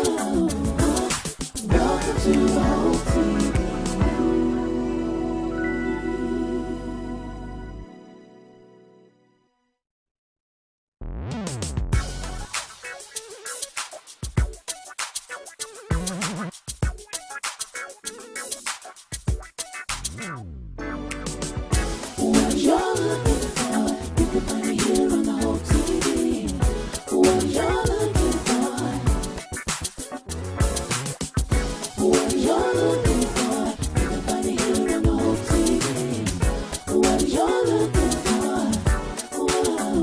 Welcome to the Hope TV. What you're looking for, you can find it here on the Hope TV. What you're looking for, what you're looking for, you can find it here on the Hope TV. What you're looking for, whoa,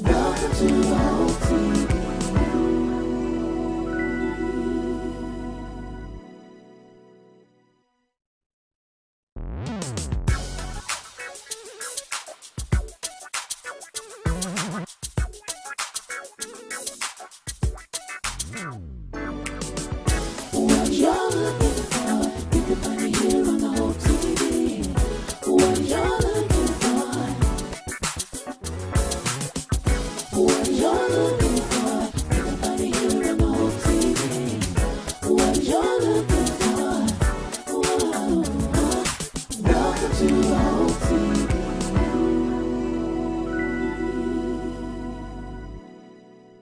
welcome to the Hope TV. What you're looking for, you can find it here on the Hope TV. What you're looking for, what you're looking for, you can find it here on the Hope TV. What you're looking for, whoa, welcome to the Hope TV. What you're looking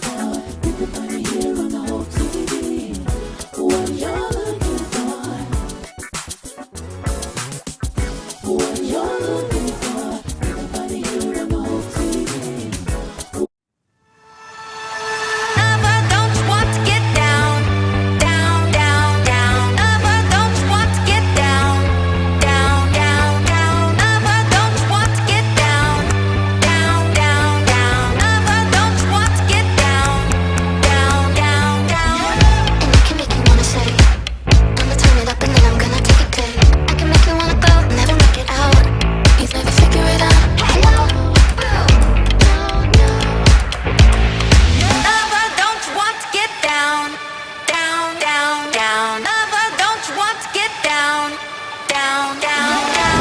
for, you can find it here on the Hope TV. What you're looking for, what you're looking for, you can find it here on the Hope TV. Lover, don't you want to get down, down, down, down? Lover, don't you want to get down, down, down, down? Lover, don't you want to get down, down, down, down? Lover, don't you want to get down, down, down, down? And I can make you wanna say, I'ma turn it up and then I'm gonna take it back. I can make you wanna go, never make it out. You never figure it out. Hello, Lover, don't you want to get down, down, down, down? Lover, don't you want to get down, down, down, down?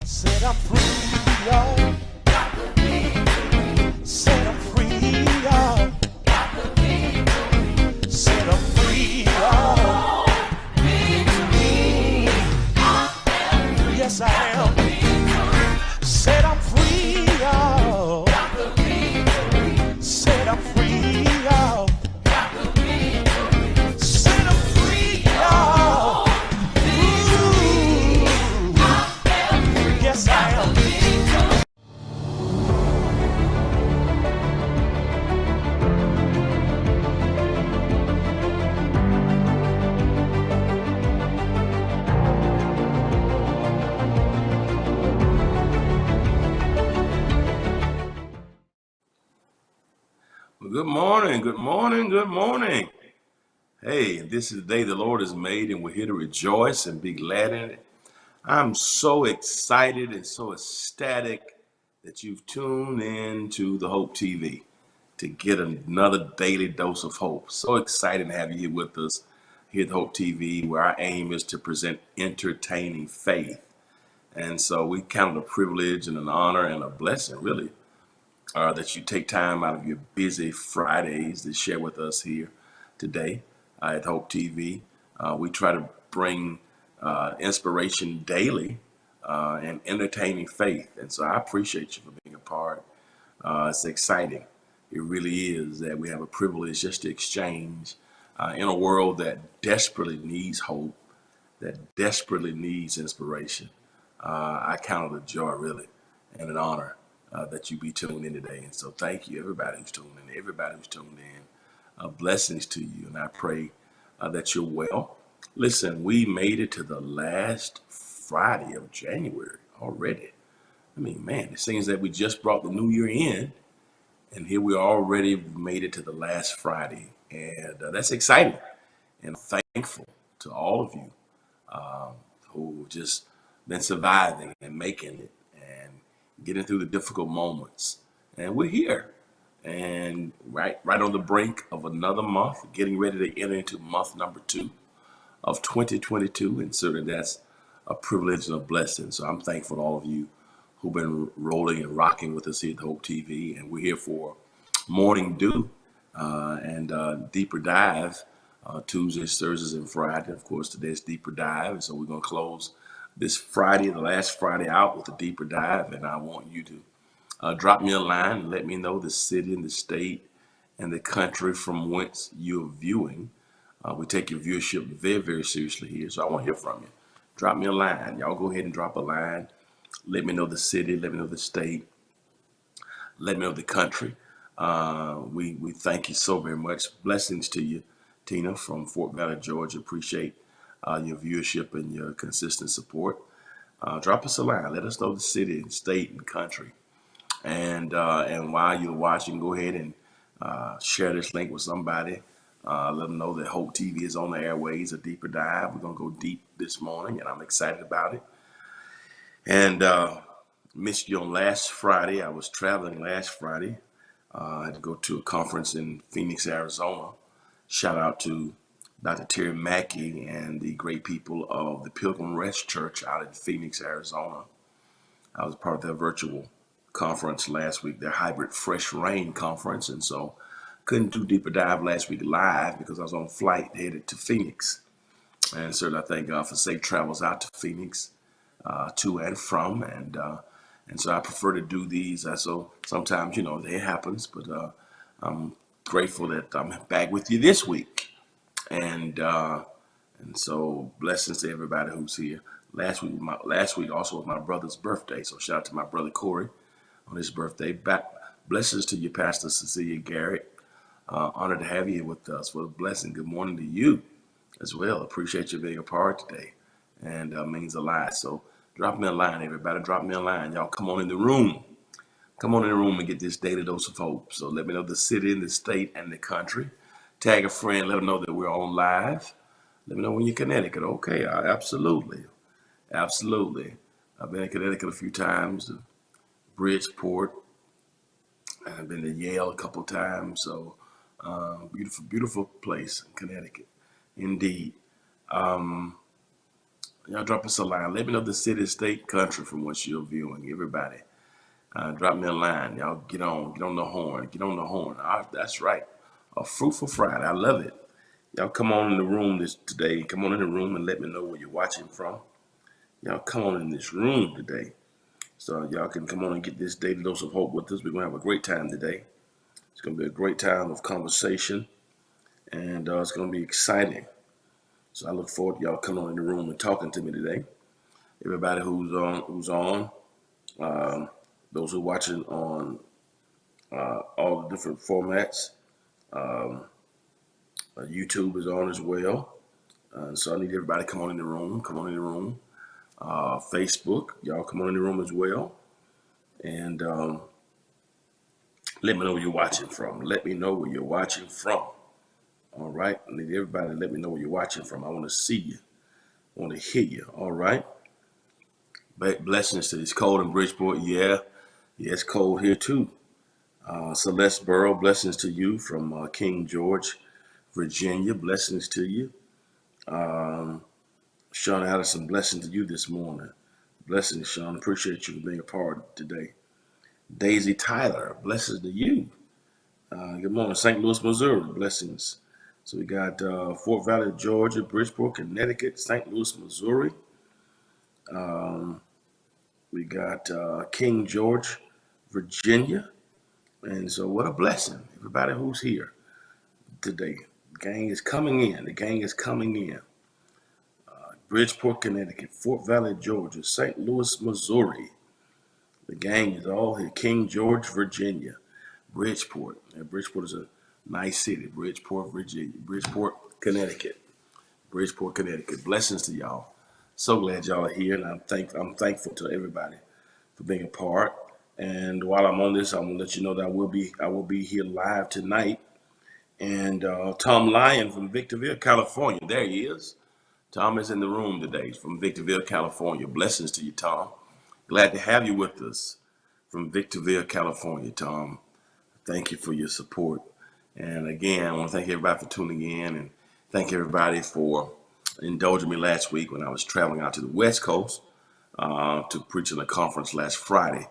Set up free, y'all. Set up free, y'all. Set up free, y'all. Yes, I am. Set up free, y'all. Set up free, y'all. Set up free, y'all. Ooh. Yes, I am. Well, good morning, good morning, good morning. Hey, this is the day the Lord has made, and we're here to rejoice and be glad in it. I'm so excited and so ecstatic that you've tuned in to the Hope TV to get another daily dose of hope. So excited to have you here with us here at Hope TV, where our aim is to present entertaining faith. And so we count it a privilege and an honor and a blessing, really, that you take time out of your busy Fridays to share with us here today at Hope TV. We try to bring inspiration daily and entertaining faith. And so I appreciate you for being a part. It's exciting. It really is that we have a privilege just to exchange in a world that desperately needs hope, that desperately needs inspiration. I count it a joy, really, and an honor that you be tuned in today. And so thank you, everybody who's tuned in, everybody who's tuned in. Blessings to you, and I pray that you're well. Listen, we made it to the last Friday of January already. I mean, man, it seems that we just brought the new year in, and here we already made it to the last Friday, and that's exciting. And I'm thankful to all of you um, who just been surviving and making it and getting through the difficult moments. And we're here and right on the brink of another month, getting ready to enter into month number 2 of 2022. And certainly that's a privilege and a blessing. So I'm thankful to all of you who've been rolling and rocking with us here at Hope TV. And we're here for Morning Dew and Deeper Dive Tuesdays, Thursdays, and Friday. Of course, today's Deeper Dive. So we're going to close this Friday, the last Friday, out with a Deeper Dive. And I want you to drop me a line and let me know the city and the state and the country from whence you're viewing. We take your viewership very, very seriously here. So I want to hear from you. Drop me a line. Y'all go ahead and drop a line. Let me know the city. Let me know the state. Let me know the country. We thank you so very much. Blessings to you, Tina, from Fort Valley, Georgia. Appreciate your viewership and your consistent support. Drop us a line. Let us know the city and state and country. And while you're watching, go ahead and share this link with somebody. Let them know that Hope TV is on the airways, a deeper dive. We're going to go deep this morning, and I'm excited about it. And missed you on last Friday. I was traveling last Friday. I had to go to a conference in Phoenix, Arizona. Shout out to Dr. Terry Mackey and the great people of the Pilgrim Rest Church out in Phoenix, Arizona. I was part of their virtual conference last week, their hybrid Fresh Rain conference. And so couldn't do Deeper Dive last week live because I was on flight headed to Phoenix. And certainly I thank God for safe travels out to Phoenix, to and from. And so I prefer to do these. So sometimes, it happens, but I'm grateful that I'm back with you this week. And so blessings to everybody who's here. Last week also was my brother's birthday. So shout out to my brother Corey on his birthday. Blessings to you, Pastor Cecilia Garrett. Honored to have you here with us. What a blessing. Good morning to you as well. Appreciate you being a part today. And means a lot. So drop me a line, everybody. Drop me a line. Y'all come on in the room. Come on in the room and get this daily dose of hope. So let me know the city and the state and the country. Tag a friend. Let them know that we're on live. Let me know when you're in Connecticut. Okay, absolutely. Absolutely. I've been in Connecticut a few times. Bridgeport. I've been to Yale a couple times. So beautiful, beautiful place in Connecticut. Indeed. Y'all drop us a line. Let me know the city, state, country from which you're viewing. Everybody, drop me a line. Y'all get on the horn. Get on the horn. That's right. A fruitful Friday. I love it. Y'all come on in the room today. Come on in the room and let me know where you're watching from. Y'all come on in this room today. So y'all can come on and get this daily dose of hope with us. We're going to have a great time today. It's going to be a great time of conversation. And it's going to be exciting. So I look forward to y'all coming on in the room and talking to me today. Everybody who's on, those who are watching on all the different formats. YouTube is on as well. So I need everybody to come on in the room. Come on in the room. Facebook, y'all come on in the room as well. And let me know where you're watching from. Let me know where you're watching from. All right. I need everybody to let me know where you're watching from. I want to see you. I want to hear you. All right. Blessings to it's cold in Bridgeport. Yeah, it's cold here too. Celeste Burrow, blessings to you from King George, Virginia. Blessings to you. Sean Addison, blessings to you this morning. Blessings, Sean. Appreciate you for being a part today. Daisy Tyler, blessings to you. Good morning, St. Louis, Missouri. Blessings. So we got Fort Valley, Georgia, Bridgeport, Connecticut, St. Louis, Missouri. We got King George, Virginia. And so what a blessing. Everybody who's here today. The gang is coming in. The gang is coming in. Bridgeport, Connecticut, Fort Valley, Georgia, St. Louis, Missouri. The gang is all here. King George, Virginia, Bridgeport. And Bridgeport is a nice city. Bridgeport, Virginia. Bridgeport, Connecticut. Bridgeport, Connecticut. Blessings to y'all. So glad y'all are here, and I'm thankful to everybody for being a part. And while I'm on this, I'm gonna let you know that I will be here live tonight And Tom Lyon from Victorville, California. There he is. Tom is in the room today from Victorville, California. Blessings to you, Tom. Glad to have you with us from Victorville, California, Tom. Thank you for your support. And again, I want to thank everybody for tuning in and thank everybody for indulging me last week when I was traveling out to the West Coast to preach in a conference last Friday.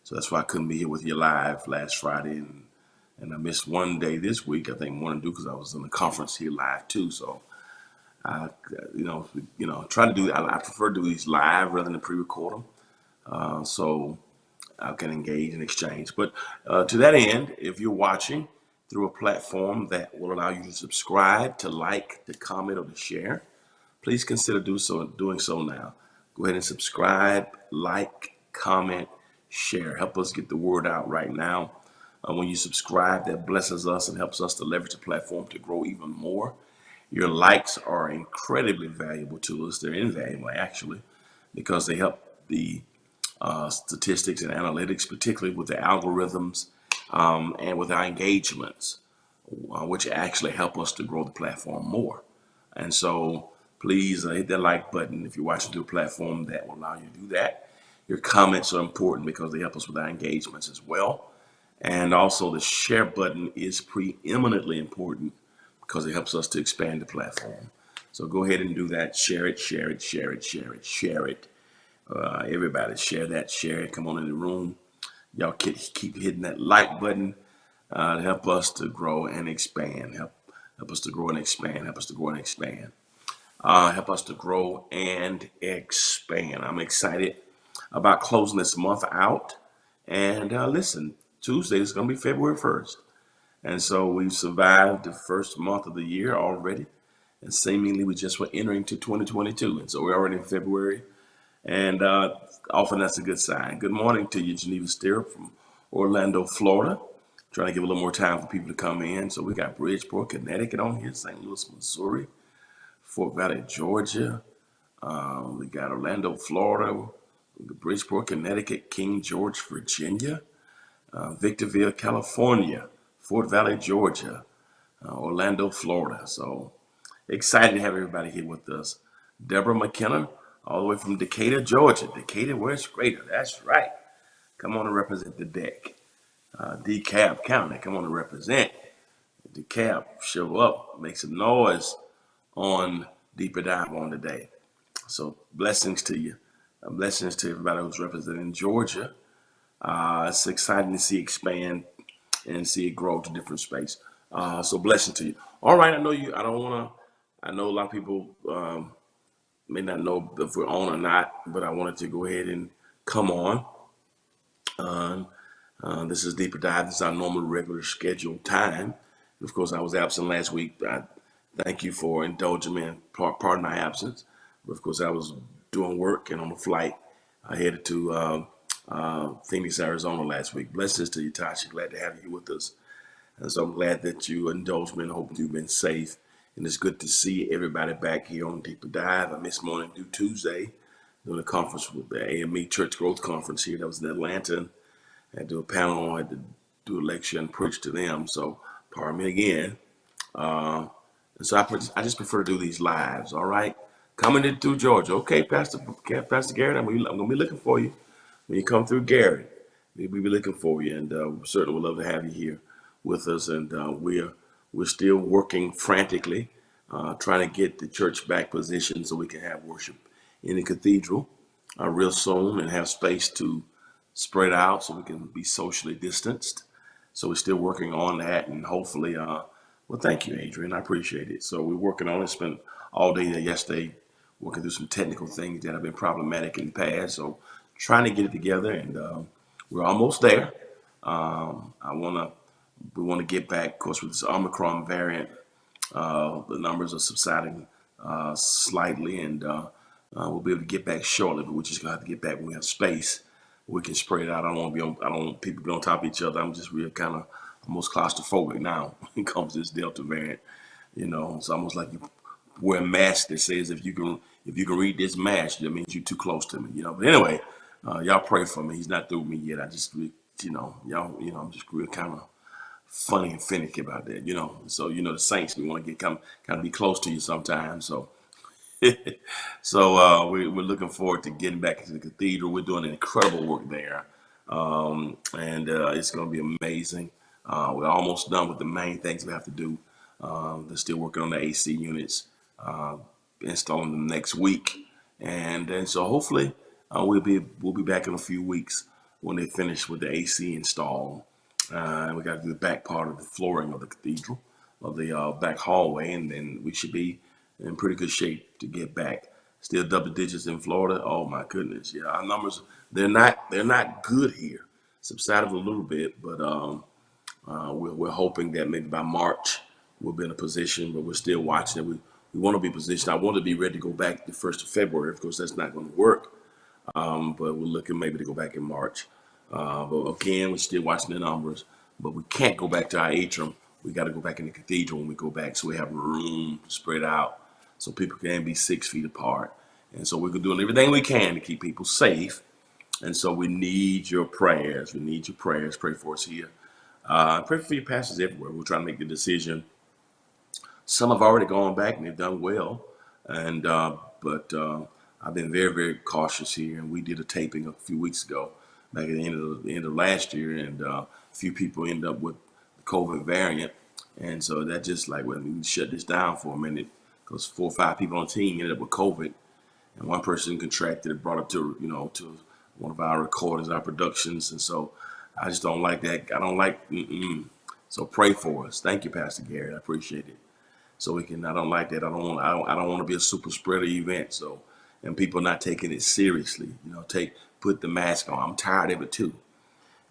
So that's why I couldn't be here with you live last Friday. And I missed one day this week, I think one to do because I was in the conference here live too. So I, try to do. I prefer to do these live rather than pre-record them, so I can engage and exchange. But to that end, if you're watching through a platform that will allow you to subscribe, to like, to comment, or to share, please consider doing so now. Go ahead and subscribe, like, comment, share. Help us get the word out right now. When you subscribe, that blesses us and helps us to leverage the platform to grow even more. Your likes are incredibly valuable to us. They're invaluable, actually, because they help the statistics and analytics, particularly with the algorithms and with our engagements, which actually help us to grow the platform more. And so please hit that like button if you're watching through a platform that will allow you to do that. Your comments are important because they help us with our engagements as well. And also the share button is preeminently important because it helps us to expand the platform. So go ahead and do that. Share it, share it, share it, share it, share it. Everybody share that, share it. Come on in the room. Y'all keep hitting that like button to help us to grow and expand. Help us to grow and expand. Help us to grow and expand. Help us to grow and expand. I'm excited about closing this month out. And listen, Tuesday is going to be February 1st. And so we've survived the first month of the year already. And seemingly we just were entering to 2022. And so we're already in February. And often that's a good sign. Good morning to you, Geneva Stirrup from Orlando, Florida. Trying to give a little more time for people to come in. So we got Bridgeport, Connecticut on here, St. Louis, Missouri, Fort Valley, Georgia. We got Orlando, Florida, Bridgeport, Connecticut, King George, Virginia, Victorville, California, Fort Valley, Georgia, Orlando, Florida. So excited to have everybody here with us. Deborah McKenna, all the way from Decatur, Georgia. Decatur, where's greater? That's right. Come on and represent the deck. DeKalb County, come on and represent. DeKalb, show up, make some noise on Deeper Dive on today. So blessings to you. Blessings to everybody who's representing Georgia. It's exciting to see it expand and see it grow to different space. So blessing to you. All right, I know a lot of people may not know if we're on or not, but I wanted to go ahead and come on. This is Deeper Dive. This is our normal, regular scheduled time. And of course, I was absent last week. I thank you for indulging me in pardon my absence. But of course, I was doing work and on a flight. I headed to Phoenix, Arizona last week. Blessings to you, Tasha. Glad to have you with us. And so I'm glad that you indulged me and hope you've been safe. And it's good to see everybody back here on Deeper Dive. I missed Morning Dew Tuesday doing a conference with the AME Church Growth Conference here. That was in Atlanta. I had to do a panel. I had to do a lecture and preach to them. So pardon me again. And so I just prefer to do these lives. All right. Coming in through Georgia. Okay, Pastor Garrett, I'm going to be looking for you. When you come through Garrett, we'll be looking for you. And we certainly would love to have you here with us. And we're still working frantically, trying to get the church back positioned so we can have worship in the cathedral real soon and have space to spread out so we can be socially distanced. So we're still working on that, and hopefully, well, thank you, Adrian. I appreciate it. So we're working on it. Spent all day there yesterday working through some technical things that have been problematic in the past. So trying to get it together, and we're almost there. We want to get back, of course, with this Omicron variant. The numbers are subsiding slightly, and we'll be able to get back shortly. But we're just gonna have to get back when we have space. We can spread it out. I don't want people to be on top of each other. I'm just real kind of almost claustrophobic now when it comes to this Delta variant. You know, it's almost like you wear a mask that says if you can read this mask, that means you're too close to me. You know. But anyway, y'all pray for me. He's not through with me yet. I just, I'm just real kind of funny and finicky about that, you know. So the saints, we want to get kind of be close to you sometimes. So we're looking forward to getting back into the cathedral. We're doing incredible work there, and it's going to be amazing. We're almost done with the main things we have to do. They're still working on the AC units, uh, installing them next week, and so hopefully we'll be back in a few weeks when they finish with the AC install. We got to do the back part of the flooring of the cathedral, of the back hallway, and then we should be in pretty good shape to get back. Still double digits in Florida. Oh my goodness, yeah, our numbers they're not good here. Subsided a little bit, but we're hoping that maybe by March we'll be in a position, but we're still watching it. We want to be positioned. I want to be ready to go back the 1st of February. Of course, that's not going to work, but we're looking maybe to go back in March. But again, we're still watching the numbers, but we can't go back to our atrium. We got to go back in the cathedral when we go back, so we have room to spread out, so people can be 6 feet apart. And so we're doing everything we can to keep people safe. And so we need your prayers. We need your prayers. Pray for us here. Pray for your pastors everywhere. We're trying to make the decision. Some have already gone back and they've done well, and but I've been very, very cautious here. And we did a taping a few weeks ago, back at the end of last year, and a few people ended up with the COVID variant, and so that just like, well, we need to shut this down for a minute because 4 or 5 people on the team ended up with COVID, and one person contracted it, brought up to one of our recordings, our productions, and so I just don't like that. I don't like. So pray for us. Thank you, Pastor Gary. I appreciate it. So we can. I don't like that. I don't want to be a super spreader event. So, and people not taking it seriously. Put the mask on. I'm tired of it too.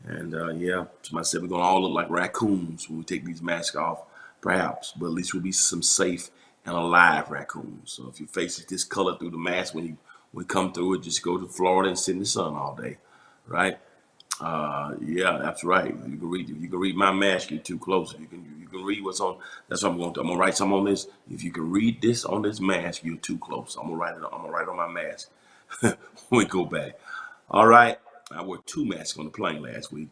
And yeah, somebody said we're gonna all look like raccoons when we take these masks off, perhaps, but at least we'll be some safe and alive raccoons. So if your face is discolored through the mask when you come through it, just go to Florida and sit in the sun all day, right? Yeah, that's right. You can read my mask. You're too close. You can read what's on. That's what I'm going to. I'm gonna write something on this. If you can read this on this mask, you're too close. I'm gonna write it. I'm gonna write it on my mask when we go back. All right. I wore 2 masks on the plane last week.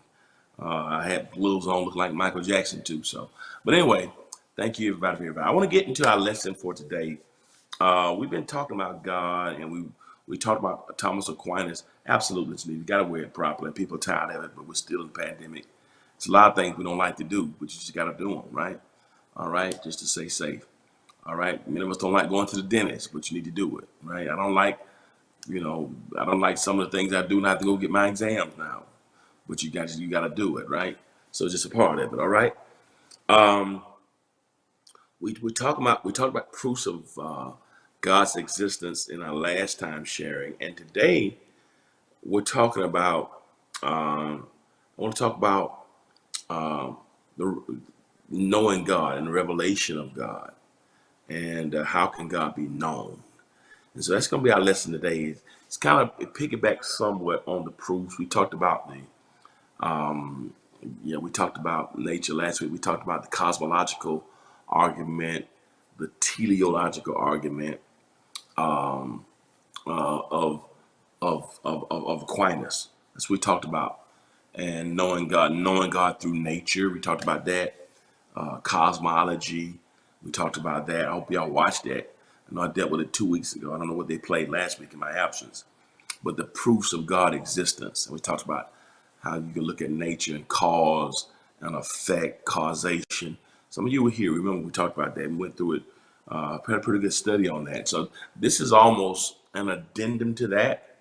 I had gloves on, looking like Michael Jackson too. So, but anyway, thank you everybody for everybody. I want to get into our lesson for today. We've been talking about God, and we talked about Thomas Aquinas. Absolutely, we got to wear it properly. People are tired of it, but we're still in the pandemic. It's a lot of things we don't like to do, but you just got to do them, right? All right, just to stay safe. All right, many of us don't like going to the dentist, but you need to do it, right? I don't like some of the things I do, and I have to go get my exams now, but you got to do it, right? So it's just a part of it. All right. Um, we talked about proofs of God's existence in our last time sharing, and today we're talking about. I want to talk about the knowing God and the revelation of God, and how can God be known. And so that's going to be our lesson today. It's kind of it piggybacks somewhat on the proofs. We talked about we talked about nature last week. We talked about the cosmological argument, the teleological argument um, of Aquinas. That's what we talked about. And knowing God through nature. We talked about that. Cosmology. We talked about that. I hope y'all watched that. I know I dealt with it 2 weeks ago. I don't know what they played last week in my absence, but the proofs of God's existence. And we talked about how you can look at nature and cause and effect, causation. Some of you were here. Remember we talked about that. We went through it. Had a pretty good study on that. So this is almost an addendum to that,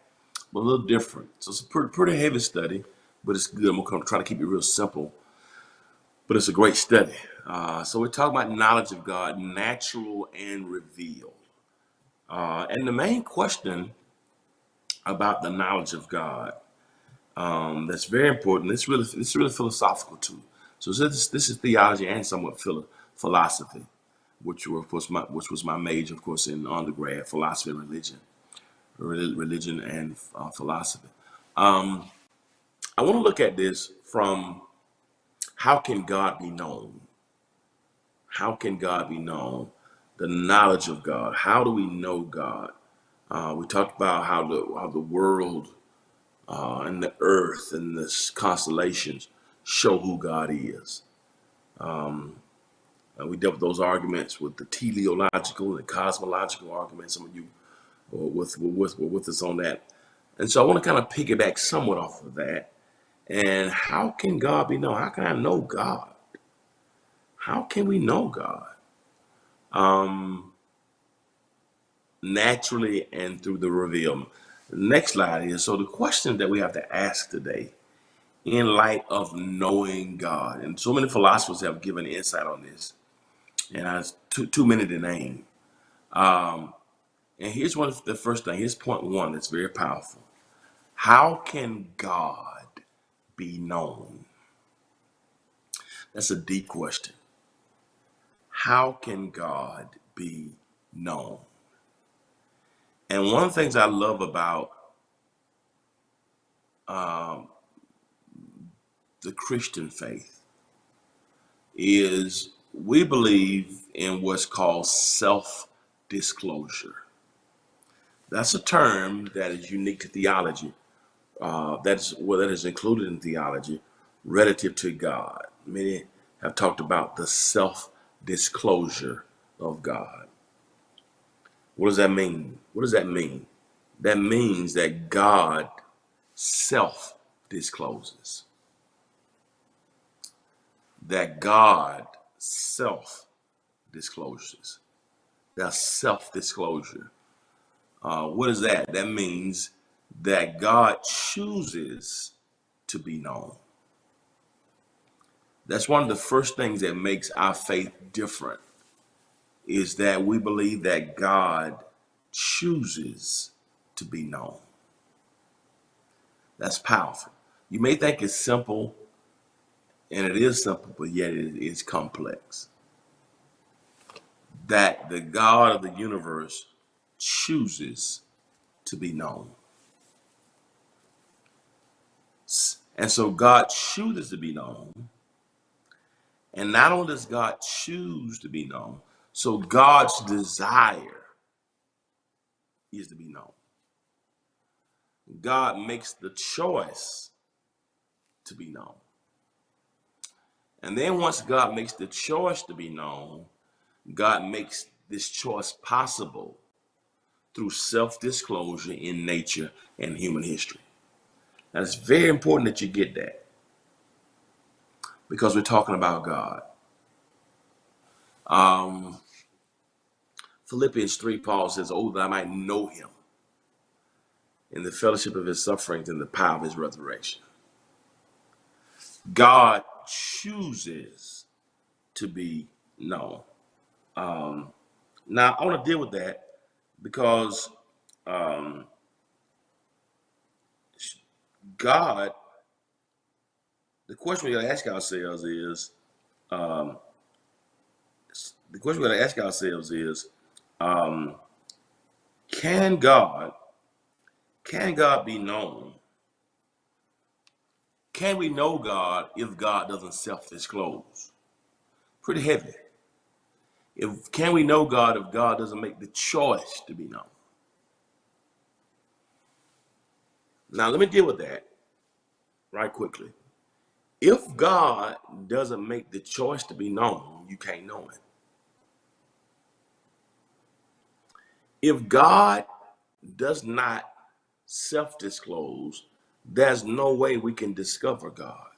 but a little different. So it's a pretty heavy study, but it's good. I'm going to try to keep it real simple, but it's a great study. So we're talking about knowledge of God, natural and revealed. And the main question about the knowledge of God, that's very important. It's really philosophical too. So this is theology and somewhat philosophy, which was my major, of course, in undergrad, philosophy and religion and philosophy. Um, I want to look at this from how can God be known? How can God be known? The knowledge of God. How do we know God? We talked about how the world and the earth and the constellations show who God is. We dealt with those arguments with the teleological and cosmological arguments. Some of you were with us on that. And so I want to kind of piggyback somewhat off of that. And how can God be known? How can I know God? How can we know God? Naturally and through the reveal. Next slide is, so the question that we have to ask today in light of knowing God, and so many philosophers have given insight on this, and I was too many to name. And here's one of the first thing. Here's point one that's very powerful. How can God be known? That's a deep question. How can God be known? And one of the things I love about the Christian faith is we believe in what's called self-disclosure. That's a term that is unique to theology. That is included in theology relative to God. Many have talked about the self-disclosure of God. What does that mean? What does that mean? That means that God self-discloses. That God self-discloses. That's self-disclosure. What is that? That means that God chooses to be known. That's one of the first things that makes our faith different, is that we believe that God chooses to be known. That's powerful. You may think it's simple, and it is simple, but yet it is complex. That the God of the universe chooses to be known. And so God chooses to be known. And not only does God choose to be known, so God's desire is to be known. God makes the choice to be known. And then once God makes the choice to be known, God makes this choice possible through self-disclosure in nature and human history. Now, it's very important that you get that, because we're talking about God. Philippians 3, Paul says, "Oh, that I might know him in the fellowship of his sufferings and the power of his resurrection." God chooses to be known. Now, I want to deal with that because God, the question we got to ask ourselves is, can God be known? Can we know God if God doesn't self-disclose? Pretty heavy. Can we know God if God doesn't make the choice to be known? Now, let me deal with that right quickly. If God doesn't make the choice to be known, you can't know him. If God does not self-disclose, there's no way we can discover God.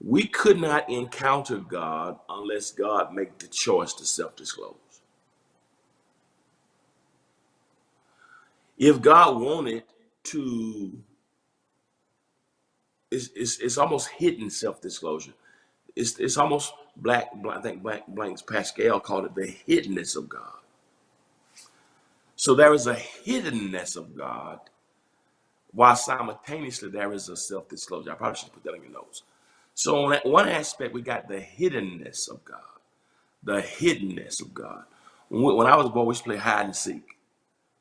We could not encounter God unless God made the choice to self-disclose. If God wanted to, it's almost hidden self-disclosure. It's almost I think Blaise Pascal called it the hiddenness of God. So there is a hiddenness of God, while simultaneously there is a self-disclosure. I probably should put that in your notes. So on that one aspect, we got the hiddenness of God. The hiddenness of God. When I was a boy, we used to play hide and seek.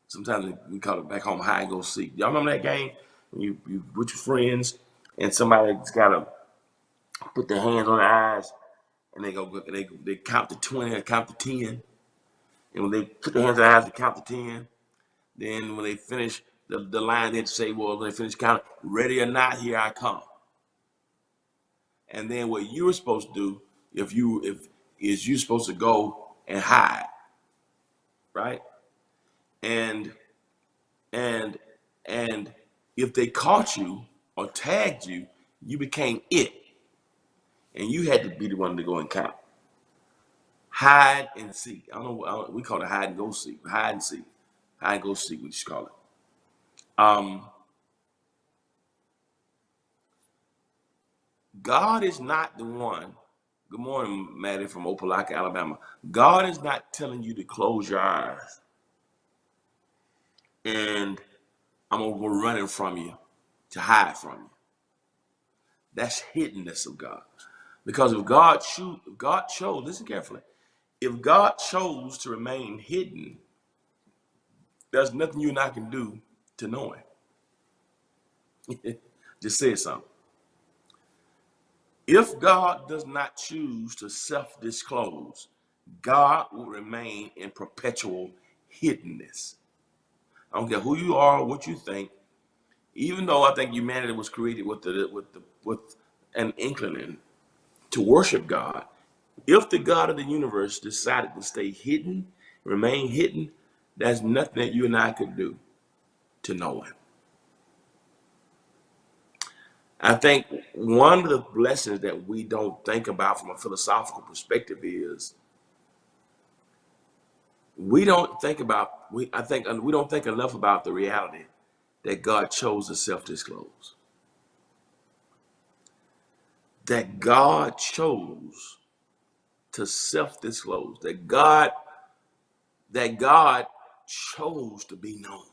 Sometimes we call it back home hide and go seek. Y'all remember that game? When you with your friends and somebody's got to put their hands on their eyes and they count to 20 or count to 10. And when they put their hands on their eyes, they count to 10. Then when they finish the line, they'd say, well, when they finish counting, ready or not, here I come. And then what you were supposed to do, if is you're supposed to go and hide, right? And and and if they caught you or tagged you, you became it, and you had to be the one to go and count. Hide and seek. We call it hide and go seek. Hide and seek. Hide and go seek. We just call it. Um, God is not the one. Good morning, Maddie from Opelika, Alabama. God is not telling you to close your eyes and I'm gonna go running from you to hide from you. That's hiddenness of God. Because if God chose, listen carefully, if God chose to remain hidden, there's nothing you and I can do to know him. Just say something. If God does not choose to self-disclose, God will remain in perpetual hiddenness. I don't care who you are, or what you think. Even though I think humanity was created with an inclining to worship God, if the God of the universe decided to stay hidden, remain hidden, there's nothing that you and I could do to know him. I think one of the blessings that we don't think about from a philosophical perspective is we don't think enough about the reality that God chose to self-disclose. That God chose to self-disclose. That God chose to be known.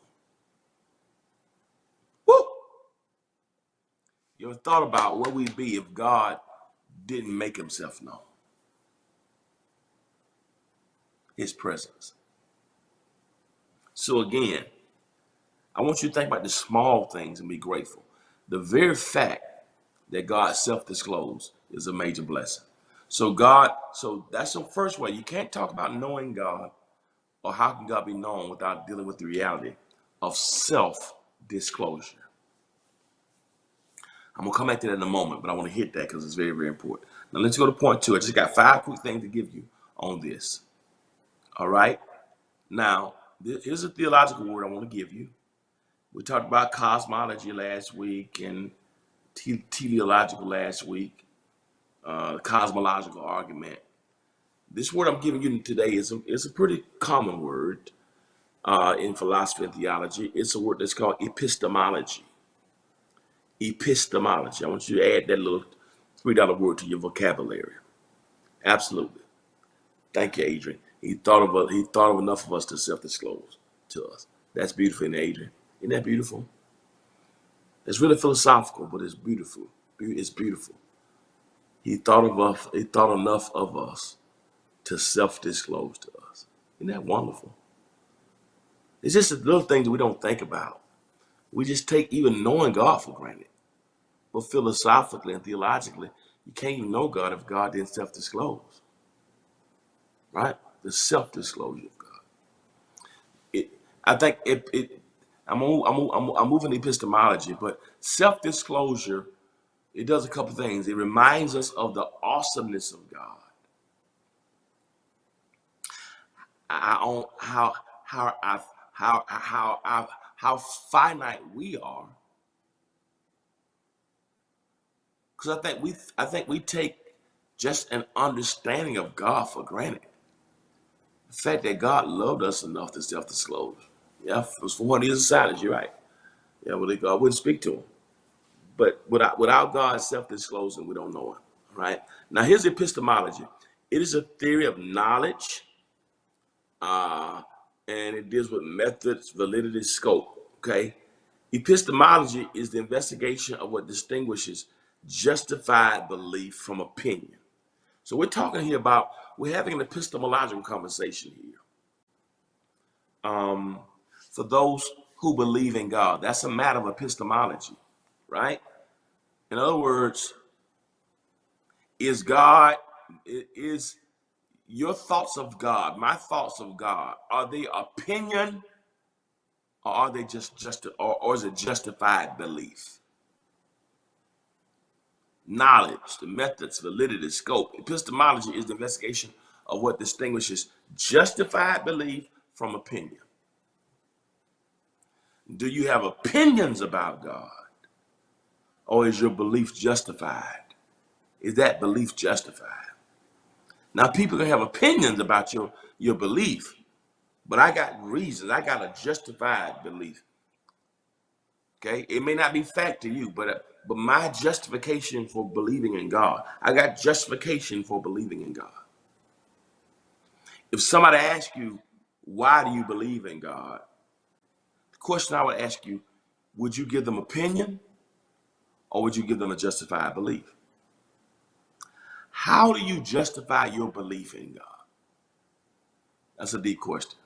Woo! You ever thought about where we'd be if God didn't make himself known? His presence. So again, I want you to think about the small things and be grateful. The very fact that God self-disclosed is a major blessing. So that's the first way. You can't talk about knowing God or how can God be known without dealing with the reality of self-disclosure. I'm gonna come back to that in a moment, but I want to hit that because it's very, very important. Now let's go to point 2. I just got 5 quick things to give you on this. All right. Now, here's a theological word I want to give you. We talked about cosmology last week and teleological last week, cosmological argument. This word I'm giving you today is a pretty common word in philosophy and theology. It's a word that's called epistemology. Epistemology. I want you to add that little $3 word to your vocabulary. Absolutely. Thank you, Adrian. He thought of enough of us to self-disclose to us. That's beautiful, Adrian. Isn't that beautiful? It's really philosophical, but it's beautiful. It's beautiful. He thought enough of us to self-disclose to us. Isn't that wonderful? It's just the little things that we don't think about. We just take even knowing God for granted. But philosophically and theologically, you can't even know God if God didn't self-disclose. Right? The self-disclosure of God. I'm moving epistemology, but self-disclosure, it does a couple things. It reminds us of the awesomeness of God. How finite we are. Because I think we take just an understanding of God for granted. The fact that God loved us enough to self-disclose. Yeah, it was for what he is silence, you're right. Yeah, well, God wouldn't speak to him. But without God self-disclosing, we don't know him. Right? Now, here's epistemology. It is a theory of knowledge, and it deals with methods, validity, scope. Okay? Epistemology is the investigation of what distinguishes justified belief from opinion. So we're having an epistemological conversation here. For those who believe in God, that's a matter of epistemology, right? In other words, is your thoughts of God, my thoughts of God, are they opinion or are they or is it justified belief? knowledge, the methods, validity, scope. Epistemology is the investigation of what distinguishes justified belief from opinion. Do you have opinions about God, or is your belief justified? Is that belief justified? Now, people can have opinions about your belief, but I got reasons. I got a justified belief. Okay, it may not be fact to you, but my justification for believing in God, I got justification for believing in God. If somebody asks you, why do you believe in God? The question I would ask you, would you give them opinion, or would you give them a justified belief? How do you justify your belief in God? That's a deep question.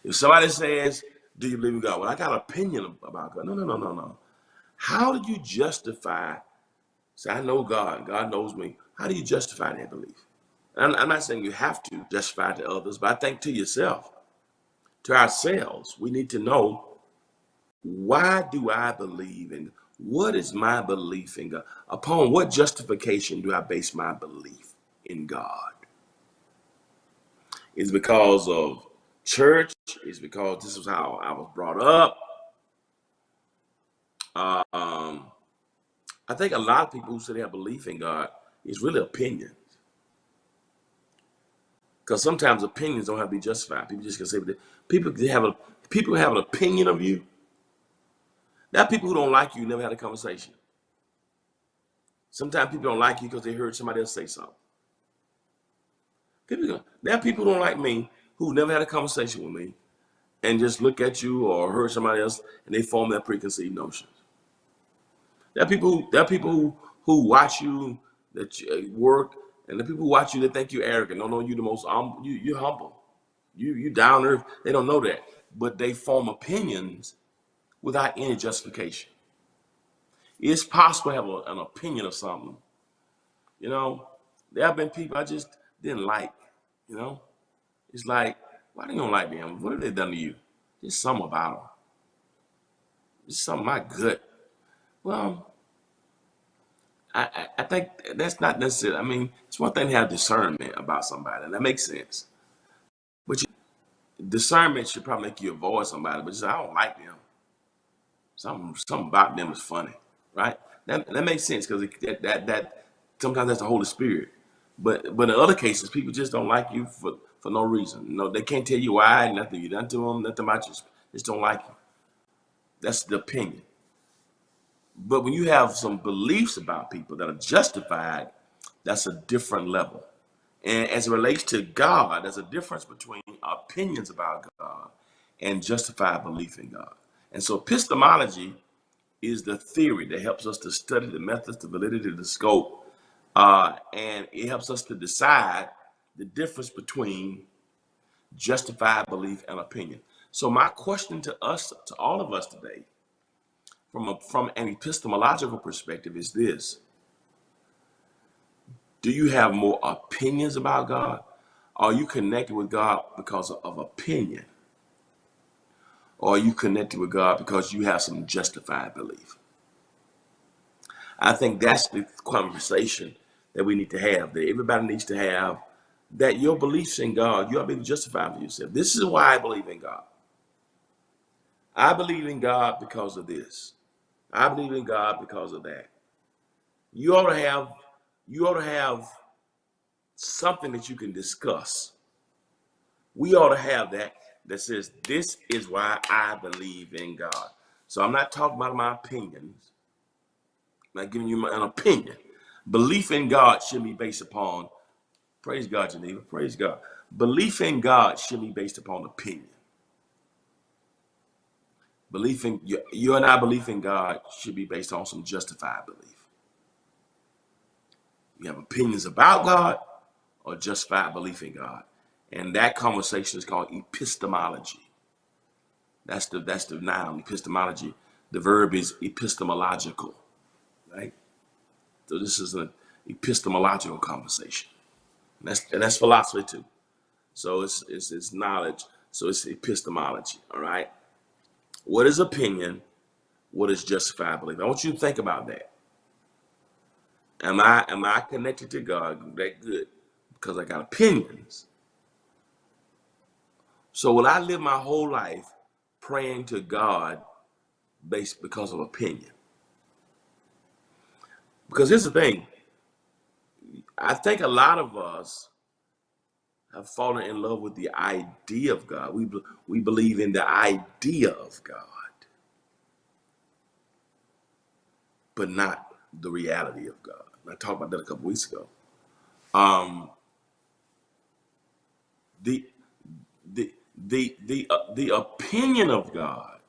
If somebody says, do you believe in God? Well, I got an opinion about God. No. How do you justify, say, I know God, God knows me. How do you justify that belief? And I'm not saying you have to justify it to others, but I think to yourself, to ourselves, we need to know, why do I believe in God? What is my belief in God? Upon what justification do I base my belief in God? Is it because of church? Is it because this is how I was brought up? I think a lot of people who say they have belief in God is really opinions. Because sometimes opinions don't have to be justified. People just can say people have an opinion of you. There are people who don't like you, never had a conversation. Sometimes people don't like you because they heard somebody else say something. There are people who don't like me who never had a conversation with me and just look at you or heard somebody else and they form their preconceived notions. There are people who watch you that you work, and the people who watch you that think you're arrogant, don't know you the most you're humble. You down to earth. They don't know that, but they form opinions without any justification. It's possible to have an opinion of something. You know, there have been people I just didn't like. You know, it's like, why do you don't like them? What have they done to you? Just something about them. Just something in my gut. Well, I think that's not necessarily. I mean, it's one thing to have discernment about somebody, and that makes sense. But discernment should probably make you avoid somebody. But just, I don't like them. Something about them is funny, right? That makes sense, because that sometimes that's the Holy Spirit. But in other cases, people just don't like you for no reason. No, they can't tell you why. Nothing you done to them. Nothing about you. Just don't like you. That's the opinion. But when you have some beliefs about people that are justified, that's a different level. And as it relates to God, there's a difference between opinions about God and justified belief in God. And so epistemology is the theory that helps us to study the methods, the validity, the scope, and it helps us to decide the difference between justified belief and opinion. So my question to us, to all of us today, from an epistemological perspective, is this: do you have more opinions about God? Are you connected with God because of opinion? Or are you connected with God because you have some justified belief? I think that's the conversation that we need to have, that everybody needs to have, that your beliefs in God, you ought to be able to justify for yourself. This is why I believe in God. I believe in God because of this. I believe in God because of that. You ought to have something that you can discuss. We ought to have that says, this is why I believe in God. So I'm not talking about my opinions. I'm not giving you an opinion. Belief in God should be based upon, praise God, Geneva, praise God. Belief in God should be based upon opinion. Belief in you and I belief in God should be based on some justified belief. You have opinions about God or justified belief in God. And that conversation is called epistemology. That's the noun, epistemology. The verb is epistemological, right? So this is an epistemological conversation. And that's philosophy too. So it's knowledge. So it's epistemology, all right? What is opinion? What is justified belief? I want you to think about that. Am I connected to God that good? Because I got opinions. So will I live my whole life praying to God based because of opinion? Because here's the thing. I think a lot of us have fallen in love with the idea of God. We believe in the idea of God, but not the reality of God. And I talked about that a couple weeks ago. Um, the the opinion of God,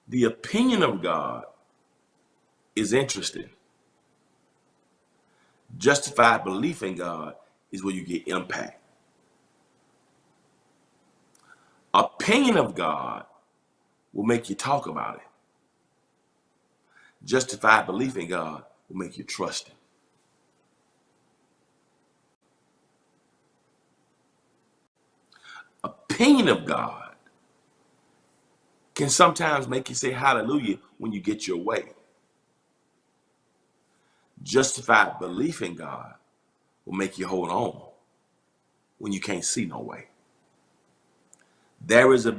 the opinion of God is interesting. Justified belief in God is where you get impact. Opinion of God will make you talk about it. Justified belief in God will make you trust Him. Opinion of God can sometimes make you say hallelujah when you get your way. Justified belief in God will make you hold on when you can't see no way. There's a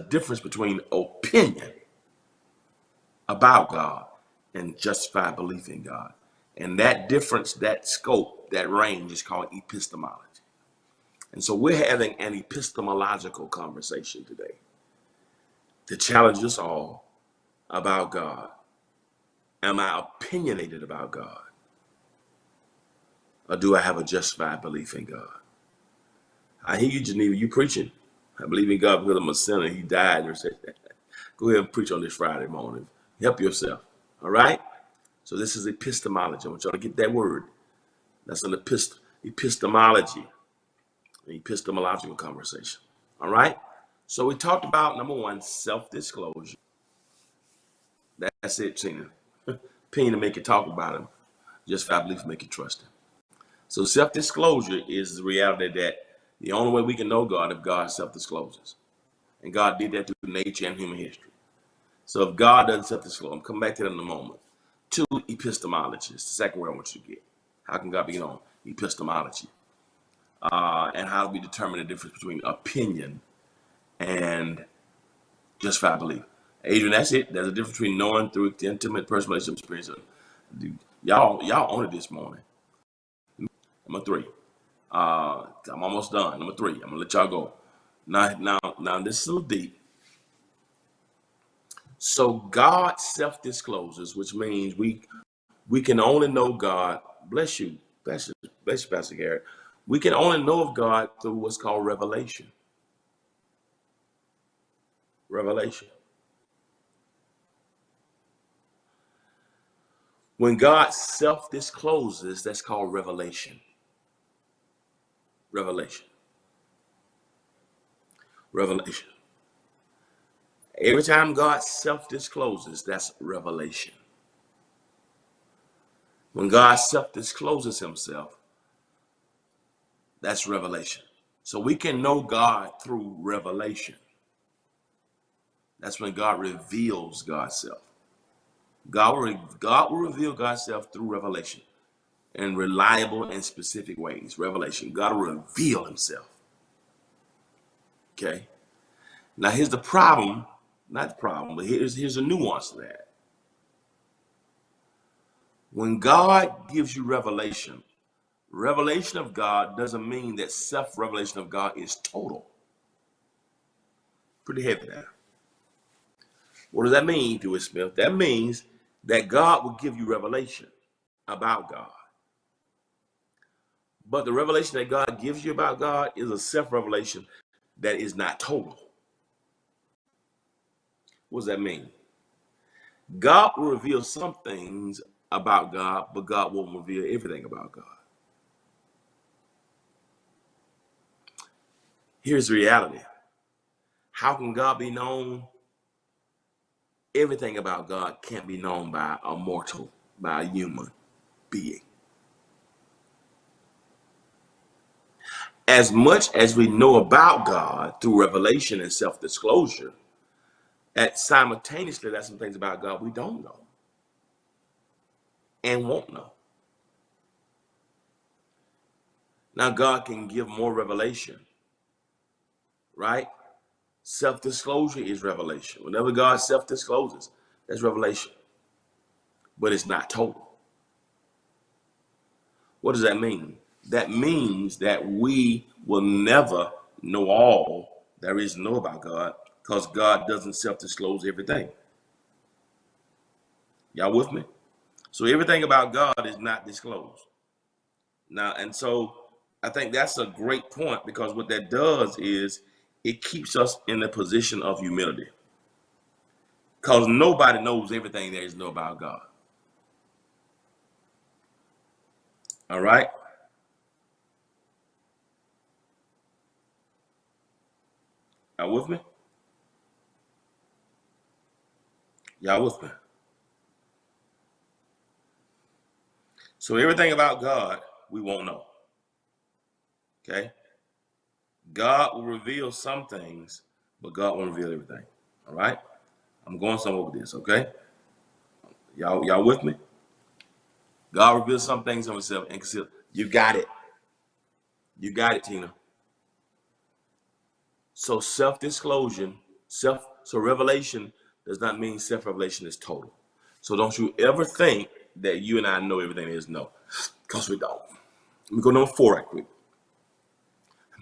difference between opinion about God and justified belief in God. And that difference, that scope, that range is called epistemology. And so we're having an epistemological conversation today to challenge us all about God. Am I opinionated about God? Or do I have a justified belief in God? I hear you, Geneva, you preaching. I believe in God because I'm a sinner. He died. Go ahead and preach on this Friday morning. Help yourself. All right? So this is epistemology. I want y'all to get that word. That's an epistemology, an epistemological conversation. All right? So we talked about, number one, self-disclosure. That's it, Tina. Opinion to make you talk about him. Justified belief to make you trust him. So self-disclosure is the reality that the only way we can know God if God self-discloses. And God did that through nature and human history. So if God doesn't self-disclose, I'm coming back to that in a moment. Two, epistemology. It's the second word I want you to get. How can God be known? Epistemology. And how do we determine the difference between opinion and justified belief? Adrian, that's it. There's a difference between knowing through the intimate personal relationship experience. Y'all on it this morning. Number three. I'm almost done. Number three. I'm gonna let y'all go. Now this is a little deep. So God self-discloses, which means we can only know God. Bless you, Pastor Garrett. We can only know of God through what's called revelation. Revelation. When God self-discloses, that's called revelation. Revelation. Revelation. Every time God self-discloses, that's revelation. When God self-discloses himself, that's revelation. So we can know God through revelation. That's when God reveals God's self. God will reveal God's self through revelation in reliable and specific ways. Revelation. God will reveal himself. Okay? Now here's the problem. Not the problem, but here's a nuance to that. When God gives you revelation, revelation of God doesn't mean that self-revelation of God is total. Pretty heavy there. What does that mean, Dewey Smith? That means that God will give you revelation about God. But the revelation that God gives you about God is a self-revelation that is not total. What does that mean? God will reveal some things about God, but God won't reveal everything about God. Here's the reality. How can God be known? Everything about God can't be known by a mortal, by a human being. As much as we know about God through revelation and self-disclosure, simultaneously, there's some things about God we don't know. and won't know. Now, God can give more revelation, right? Self-disclosure is revelation. Whenever God self-discloses, that's revelation. But it's not total. What does that mean? That means that we will never know all there is to know about God, because God doesn't self-disclose everything. Y'all with me? So everything about God is not disclosed. Now, and so I think that's a great point, because what that does is it keeps us in a position of humility. Because nobody knows everything there is to know about God. All right? Y'all with me? Y'all with me? So everything about God, we won't know. Okay? God will reveal some things, but God won't reveal everything. All right? I'm going somewhere with this, okay? Y'all with me? God reveals some things of himself and conceal. You got it. You got it, Tina. So self-disclosure, so revelation does not mean self-revelation is total. So don't you ever think that you and I know everything there is to know, because we don't. Let me go number 4 right quick.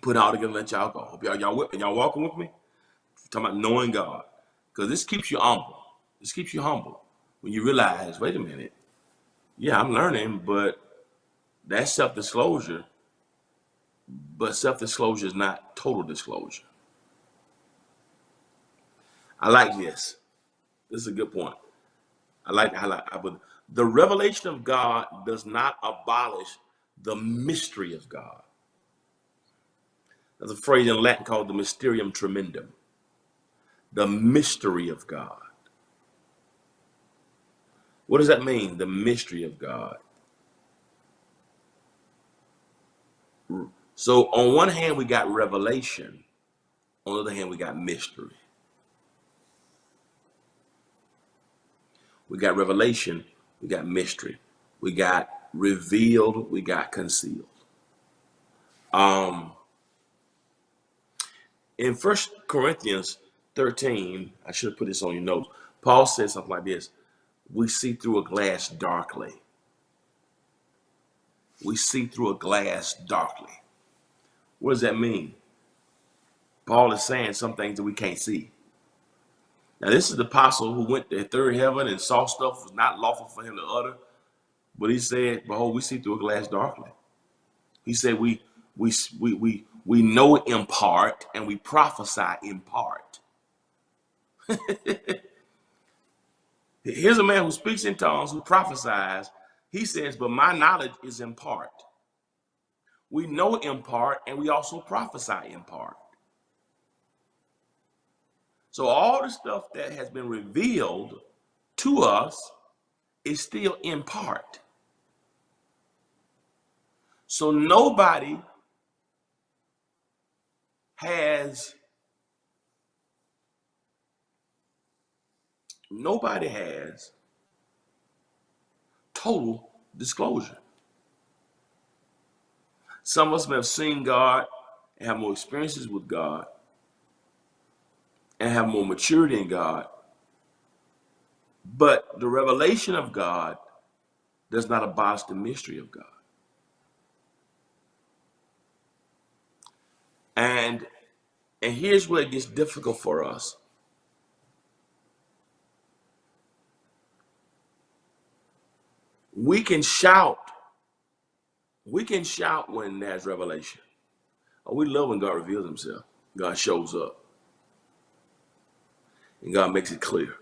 Put it all together and let y'all go. Hope y'all walking with me? We're talking about knowing God. Because this keeps you humble. This keeps you humble. When you realize, wait a minute, yeah, I'm learning, but that's self-disclosure. But self-disclosure is not total disclosure. I like this. This is a good point. I like to highlight. The revelation of God does not abolish the mystery of God. There's a phrase in Latin called the mysterium tremendum. The mystery of God. What does that mean? The mystery of God. So on one hand, we got revelation. On the other hand, we got mystery. We got revelation. We got mystery. We got revealed. We got concealed. In 1 Corinthians 13, I should have put this on your notes. Paul says something like this. We see through a glass darkly. We see through a glass darkly. What does that mean? Paul is saying some things that we can't see. Now, this is the apostle who went to the third heaven and saw stuff was not lawful for him to utter. But he said, behold, we see through a glass darkly. He said we know in part and we prophesy in part. Here's a man who speaks in tongues, who prophesies. He says, but my knowledge is in part. We know in part and we also prophesy in part. So all the stuff that has been revealed to us is still in part. So nobody has total disclosure. Some of us have seen God and have more experiences with God and have more maturity in God. But the revelation of God does not abolish the mystery of God. And here's where it gets difficult for us. We can shout when there's revelation. Oh, we love when God reveals himself. God shows up. And God makes it clear.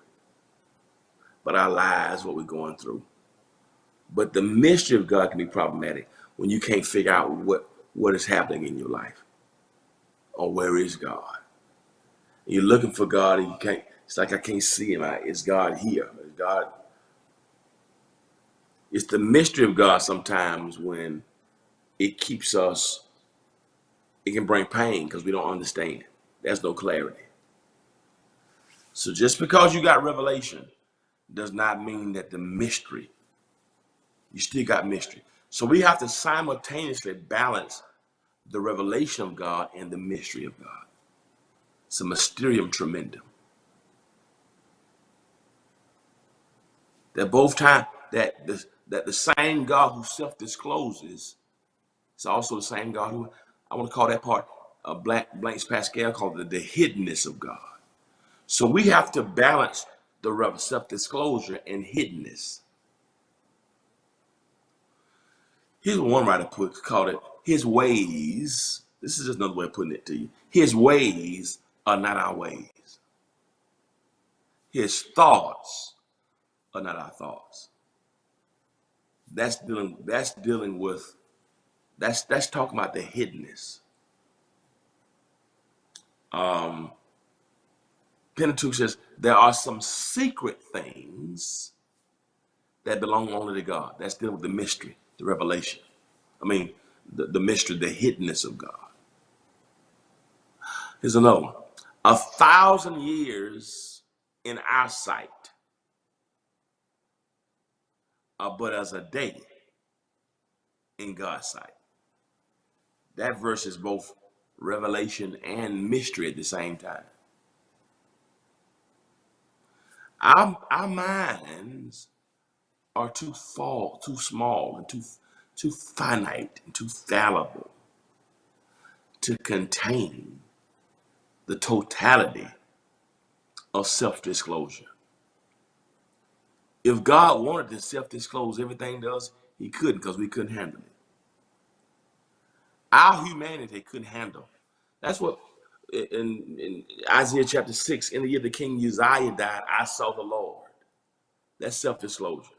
But our lives, what we're going through. But the mystery of God can be problematic when you can't figure out what is happening in your life. Or where is God? And you're looking for God and you can't, it's like I can't see him. Is God here? Is God? It's the mystery of God sometimes when it keeps us, it can bring pain because we don't understand. There's no clarity. So just because you got revelation does not mean that the mystery You still got mystery. So we have to simultaneously balance the revelation of God and the mystery of God. It's a mysterium tremendum. That both time that the same God who self-discloses is also the same God who, I want to call that part Blaise Pascal called the hiddenness of God. So we have to balance the self-disclosure and hiddenness. Here's what one writer called it, his ways. This is just another way of putting it to you. His ways are not our ways. His thoughts are not our thoughts. That's talking about the hiddenness. Pentateuch says there are some secret things that belong only to God. That's dealing with the mystery, the revelation. I mean, the mystery, the hiddenness of God. Here's another one. 1,000 years in our sight are but as a day in God's sight. That verse is both revelation and mystery at the same time. Our minds are too small, and too finite, and too fallible to contain the totality of self-disclosure. If God wanted to self-disclose everything to us, he couldn't, because we couldn't handle it. Our humanity couldn't handle. That's what in Isaiah chapter 6, in the year the king Uzziah died, I saw the Lord. That's self-disclosure.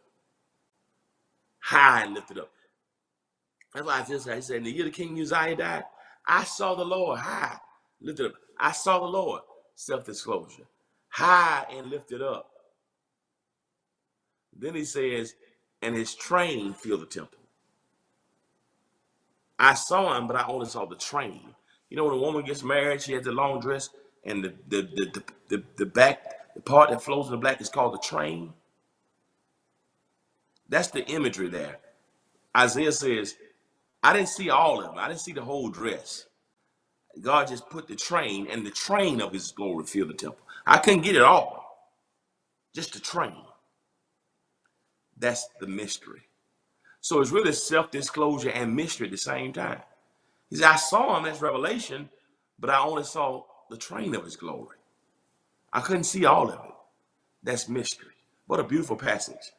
High and lifted up. That's why I said, in the year the king Uzziah died, I saw the Lord high, lifted up. I saw the Lord, self-disclosure. High and lifted up. Then he says, and his train filled the temple. I saw him, but I only saw the train. You know, when a woman gets married, she has the long dress, and the back, the part that flows in the back is called the train. That's the imagery there. Isaiah says, I didn't see all of them. I didn't see the whole dress. God just put the train, and the train of his glory filled the temple. I couldn't get it all. Just the train. That's the mystery. So it's really self-disclosure and mystery at the same time. He said, I saw him as revelation, but I only saw the train of his glory. I couldn't see all of it. That's mystery. What a beautiful passage.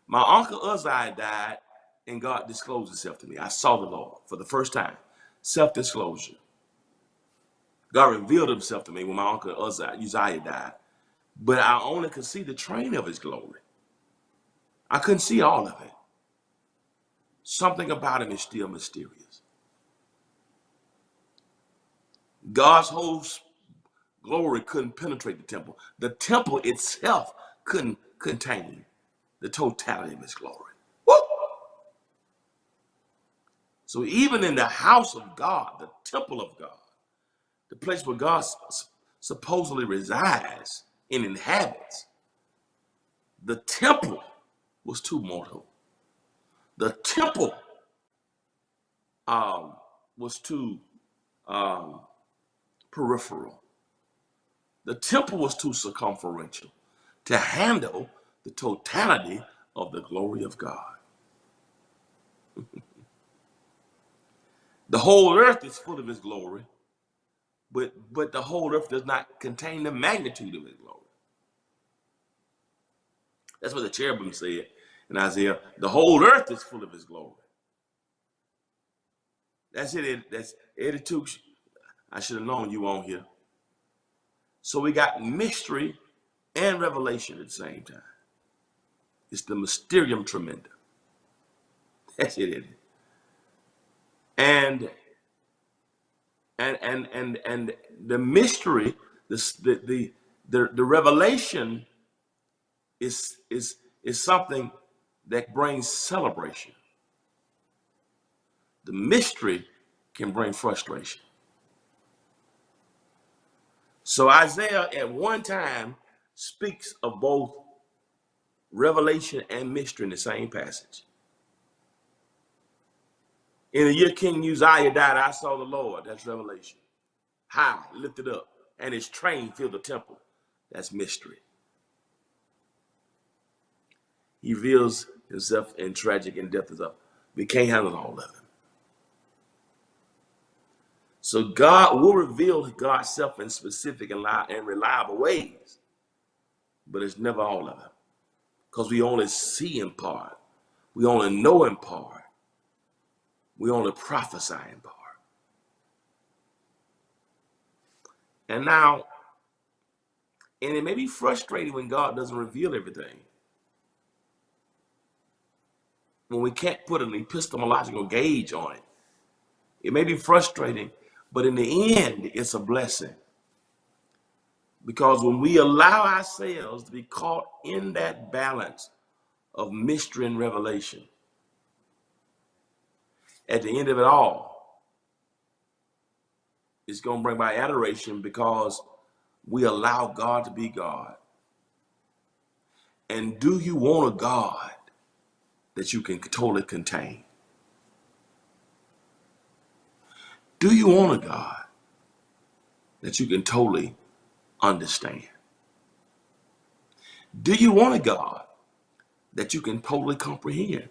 My uncle Uzziah died, and God disclosed himself to me. I saw the Lord for the first time. Self-disclosure. God revealed himself to me when my uncle Uzziah died, but I only could see the train of his glory. I couldn't see all of it. Something about him is still mysterious. God's whole glory couldn't penetrate the temple. The temple itself couldn't contain the totality of his glory. Woo! So even in the house of God, the temple of God, the place where God supposedly resides and inhabits, the temple was too mortal. The temple was too peripheral. The temple was too circumferential to handle the totality of the glory of God. The whole earth is full of his glory, but the whole earth does not contain the magnitude of his glory. That's what the cherubim said in Isaiah. The whole earth is full of his glory. That's it. That's Eddie Touche. I should have known you on here. So we got mystery and revelation at the same time. It's the mysterium tremendum. That's it, Eddie. And the mystery, the revelation is something that brings celebration. The mystery can bring frustration. So Isaiah at one time speaks of both revelation and mystery in the same passage. In the year King Uzziah died, I saw the Lord. That's revelation. High, lifted up, and his train filled the temple. That's mystery. He reveals himself in tragic and death is up. We can't handle all of him. So God will reveal God's self in specific and reliable ways, but it's never all of him, because we only see in part. We only know in part. We only prophesy in part. And now, and it may be frustrating when God doesn't reveal everything, when we can't put an epistemological gauge on it. It may be frustrating, but in the end, it's a blessing. Because when we allow ourselves to be caught in that balance of mystery and revelation, at the end of it all, it's going to bring by adoration, because we allow God to be God. And do you want a God that you can totally contain? Do you want a God that you can totally understand? Do you want a God that you can totally comprehend?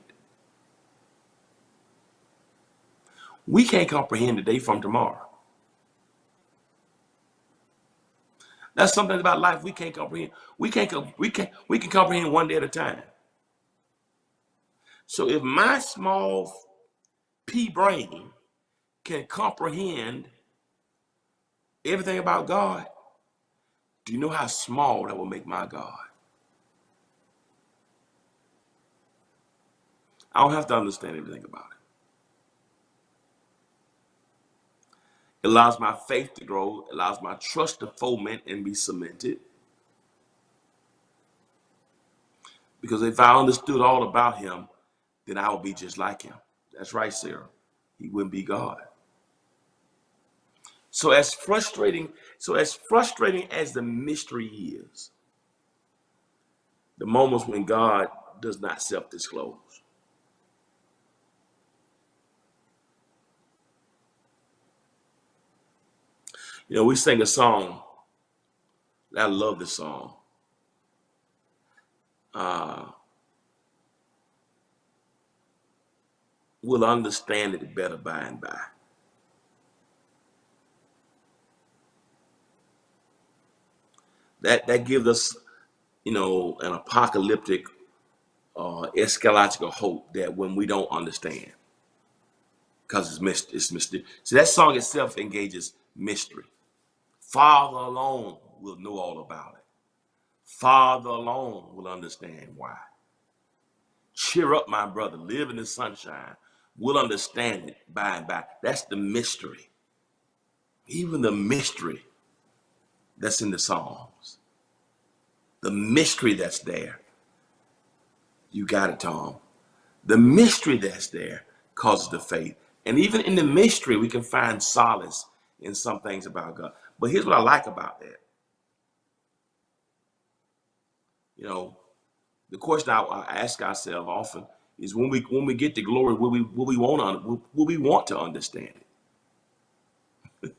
We can't comprehend today from tomorrow. That's something about life we can't comprehend. We can comprehend one day at a time. So if my small pea brain can comprehend everything about God, do you know how small that will make my God? I don't have to understand everything about it. It allows my faith to grow, it allows my trust to foment and be cemented. Because if I understood all about him, then I would be just like him. That's right, Sarah. He wouldn't be God. So as frustrating as the mystery is, the moments when God does not self-disclose. You know, we sing a song. I love this song. We'll understand it better by and by. That gives us, you know, an apocalyptic, eschatological hope that when we don't understand, because it's mystery. So that song itself engages mystery. Father alone will know all about it. Father alone will understand why. Cheer up, my brother. Live in the sunshine. We'll understand it by and by. That's the mystery. Even the mystery that's in the Psalms. The mystery that's there. You got it, Tom. The mystery that's there causes the faith. And even in the mystery, we can find solace in some things about God. But here's what I like about that. You know, the question I ask ourselves often is, when we get to glory, will we want to understand it?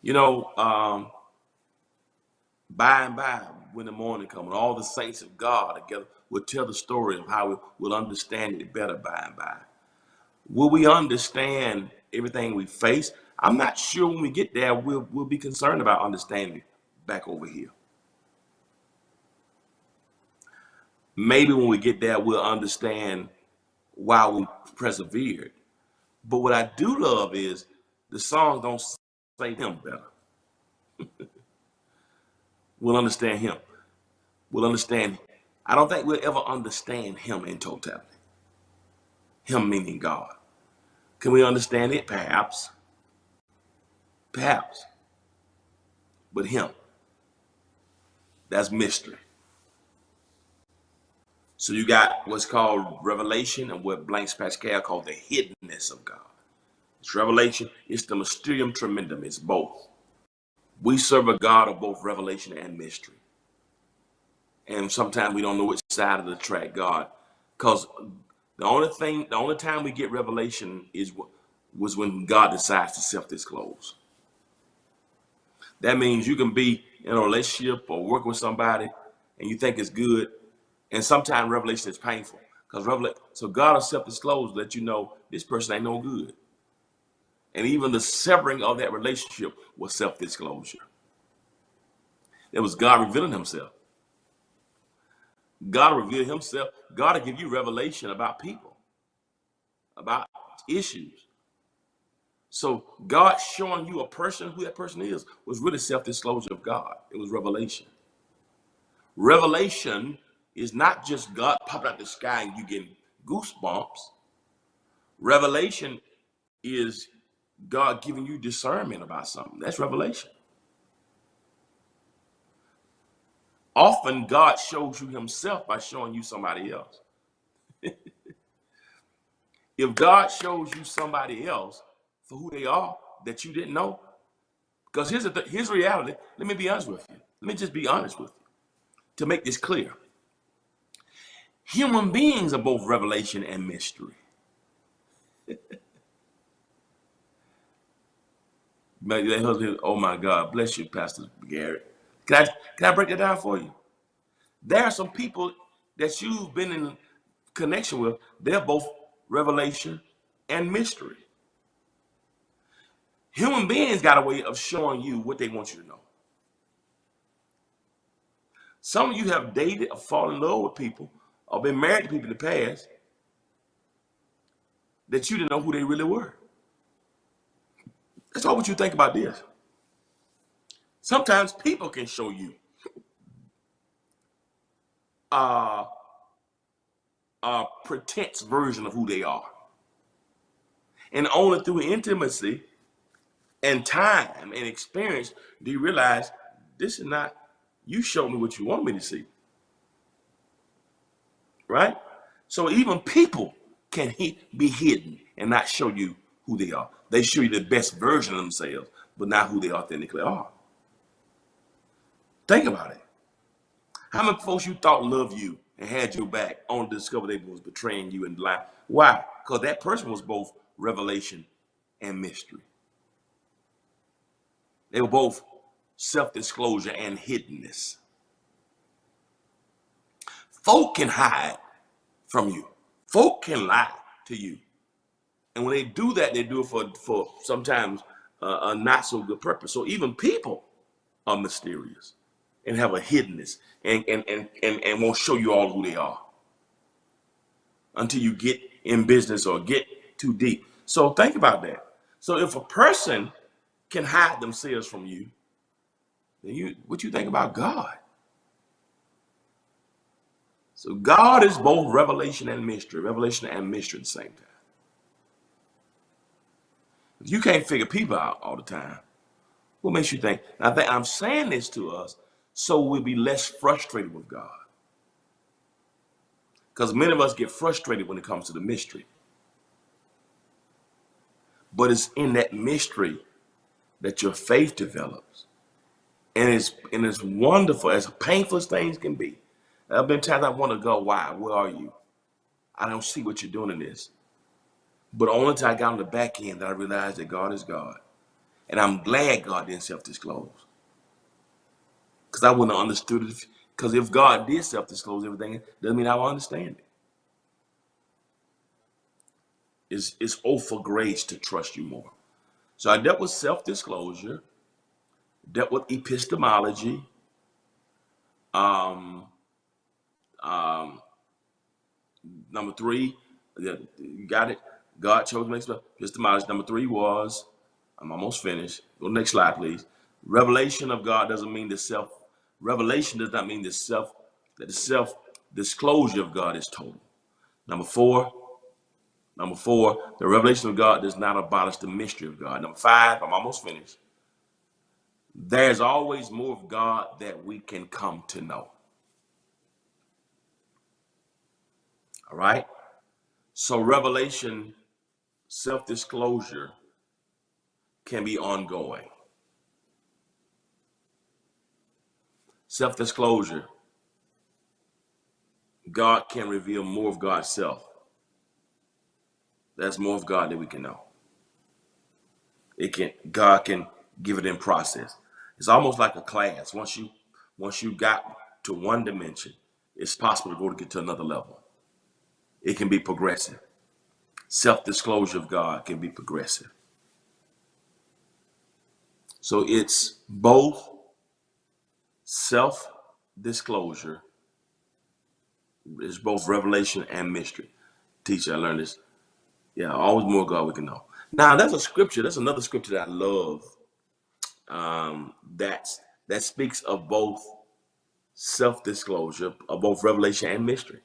You know, by and by, when the morning comes, all the saints of God together will tell the story of how we'll understand it better by and by. Will we understand everything we face? I'm not sure when we get there we'll be concerned about understanding back over here. Maybe when we get there, we'll understand why we persevered. But what I do love is the songs don't say him better. We'll understand him. We'll understand. I don't think we'll ever understand him in totality. Him meaning God. Can we understand it? Perhaps. Perhaps. But him, that's mystery. So you got what's called revelation and what Blaise Pascal called the hiddenness of God. It's revelation, it's the mysterium tremendum, it's both. We serve a God of both revelation and mystery. And sometimes we don't know which side of the track God, because the only time we get revelation was when God decides to self-disclose. That means you can be in a relationship or work with somebody and you think it's good, and sometimes revelation is painful. So God will self-disclose, let you know this person ain't no good. And even the severing of that relationship was self-disclosure. It was God revealing himself. God will reveal himself. God will give you revelation about people, about issues. So God showing you a person, who that person is, was really self-disclosure of God. It was revelation. Revelation is not just God popping out the sky and you getting goosebumps. Revelation is God giving you discernment about something. That's revelation. Often God shows you himself by showing you somebody else. If God shows you somebody else for who they are that you didn't know, because here's reality. Let me be honest with you. Let me just be honest with you to make this clear. Human beings are both revelation and mystery. Oh my God, bless you, Pastor Garrett. Can I break it down for you? There are some people that you've been in connection with. They're both revelation and mystery. Human beings got a way of showing you what they want you to know. Some of you have dated or fallen in love with people or been married to people in the past that you didn't know who they really were. That's all what you think about this. Sometimes people can show you a pretense version of who they are. And only through intimacy and time and experience do you realize this is not, you showed me what you want me to see. Right? So even people can be hidden and not show you who they are. They show you the best version of themselves, but not who they authentically are. Think about it. How many folks you thought loved you and had your back only to discover they was betraying you and lying? Why? Because that person was both revelation and mystery. They were both self-disclosure and hiddenness. Folk can hide from you. Folk can lie to you. And when they do that, they do it for sometimes a not so good purpose. So even people are mysterious and have a hiddenness and won't show you all who they are until you get in business or get too deep. So think about that. So if a person can hide themselves from you, then what you think about God? So God is both revelation and mystery at the same time. If you can't figure people out all the time, what makes you think? I'm saying this to us so we'll be less frustrated with God. Because many of us get frustrated when it comes to the mystery. But it's in that mystery that your faith develops. And it's wonderful, as painful as things can be. There have been times I want to go, why? Where are you? I don't see what you're doing in this. But only until I got on the back end that I realized that God is God. And I'm glad God didn't self-disclose. Because I wouldn't have understood it. Because if God did self-disclose everything, it doesn't mean I will understand it. It's for grace to trust you more. So I dealt with self-disclosure, dealt with epistemology, number 3, you got it. God chose me. Epistemology. Number 3 was, I'm almost finished. Go to the next slide, please. Revelation of God doesn't mean revelation does not mean that the self-disclosure of God is total. Number four, the revelation of God does not abolish the mystery of God. Number 5, I'm almost finished. There's always more of God that we can come to know. All right? So revelation, self-disclosure can be ongoing. Self-disclosure God can reveal more of God's self. That's more of God than we can know. God can give it in process. It's almost like a class. Once you got to one dimension, it's possible to get to another level. It can be progressive. Self-disclosure of God can be progressive. So it's both self-disclosure, it's both revelation and mystery. Teacher, I learned this. Yeah, always more God we can know. Now, that's another scripture that I love, that speaks of both self-disclosure, of both revelation and mystery.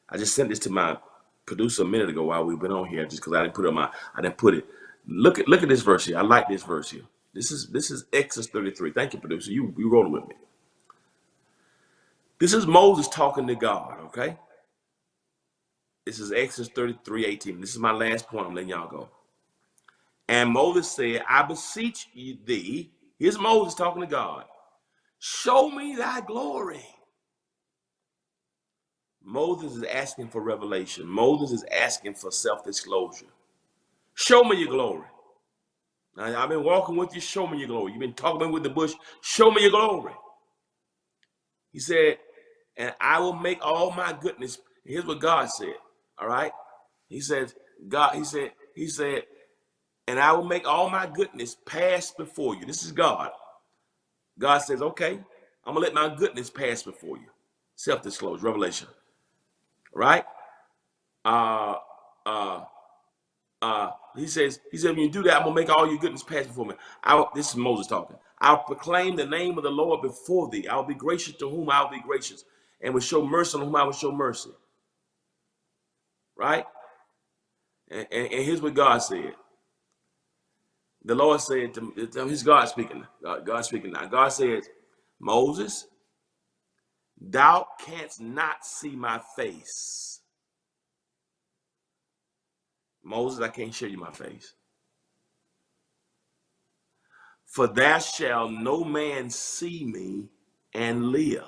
I just sent this to my producer a minute ago while we've been on here, just because I didn't put it. Look at this verse here. I like this verse here. This is Exodus 33. Thank you, producer. You rolling with me. This is Moses talking to God, okay? This is Exodus 33:18. This is my last point. I'm letting y'all go. And Moses said, I beseech thee, here's Moses talking to God, show me thy glory. Moses is asking for revelation. Moses is asking for self-disclosure. Show me your glory. Now, I've been walking with you, show me your glory. You've been talking with the bush, show me your glory. He said, and I will make all my goodness. Here's what God said. All right. He said, and I will make all my goodness pass before you. This is God. God says, okay, I'm gonna let my goodness pass before you. Self-disclosure, revelation. Right? He says, when you do that, I'm gonna make all your goodness pass before me. This is Moses talking. I'll proclaim the name of the Lord before thee. I'll be gracious to whom I'll be gracious, and will show mercy on whom I will show mercy. Right? And here's what God said. The Lord said to his God speaking. God speaking now. God says, Moses, thou canst not see my face. Moses, I can't show you my face. For there shall no man see me and live.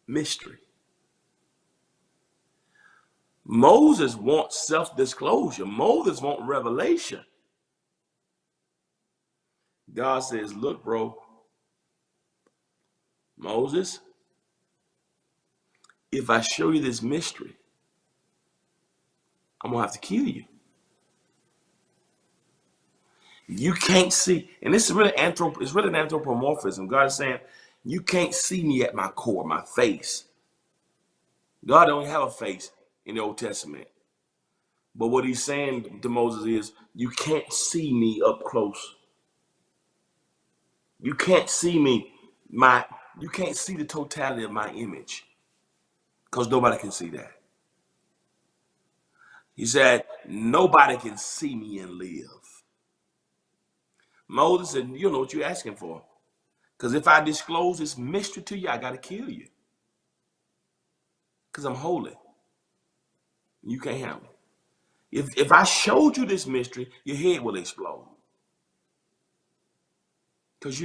Mystery. Moses wants self-disclosure. Moses wants revelation. God says, look, bro, Moses, if I show you this mystery, I'm going to have to kill you. You can't see, and this is really it's really an anthropomorphism. God is saying, you can't see me at my core, my face. God don't have a face in the Old Testament. But what he's saying to Moses is, you can't see me up close. You can't see me, you can't see the totality of my image, because nobody can see that. He said, nobody can see me and live. Moses said, you know what you're asking for. Because if I disclose this mystery to you, I got to kill you. Because I'm holy. You can't handle it. If I showed you this mystery, your head will explode. Because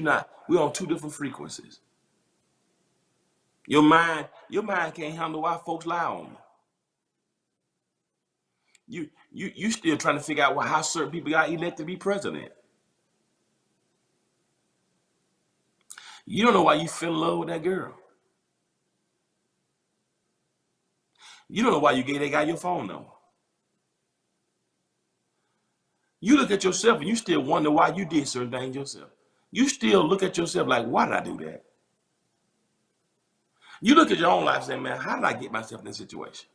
we're on two different frequencies. Your mind can't handle why folks lie on you. You still trying to figure out how certain people got elected to be president. You don't know why you fell in love with that girl. You don't know why you gave that guy your phone number. You look at yourself and you still wonder why you did certain things yourself. You still look at yourself like, why did I do that? You look at your own life and say, man, how did I get myself in this situation?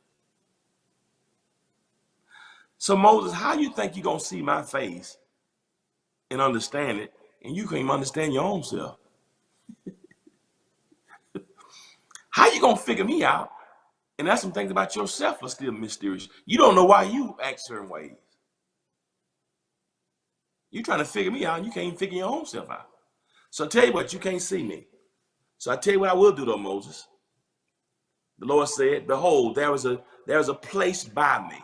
So Moses, how you think you're going to see my face and understand it, and you can't even understand your own self? How you going to figure me out? And that's some things about yourself are still mysterious. You don't know why you act certain ways. You're trying to figure me out, and you can't even figure your own self out. So I tell you what, you can't see me. So I tell you what I will do though, Moses. The Lord said, behold, there is a place by me.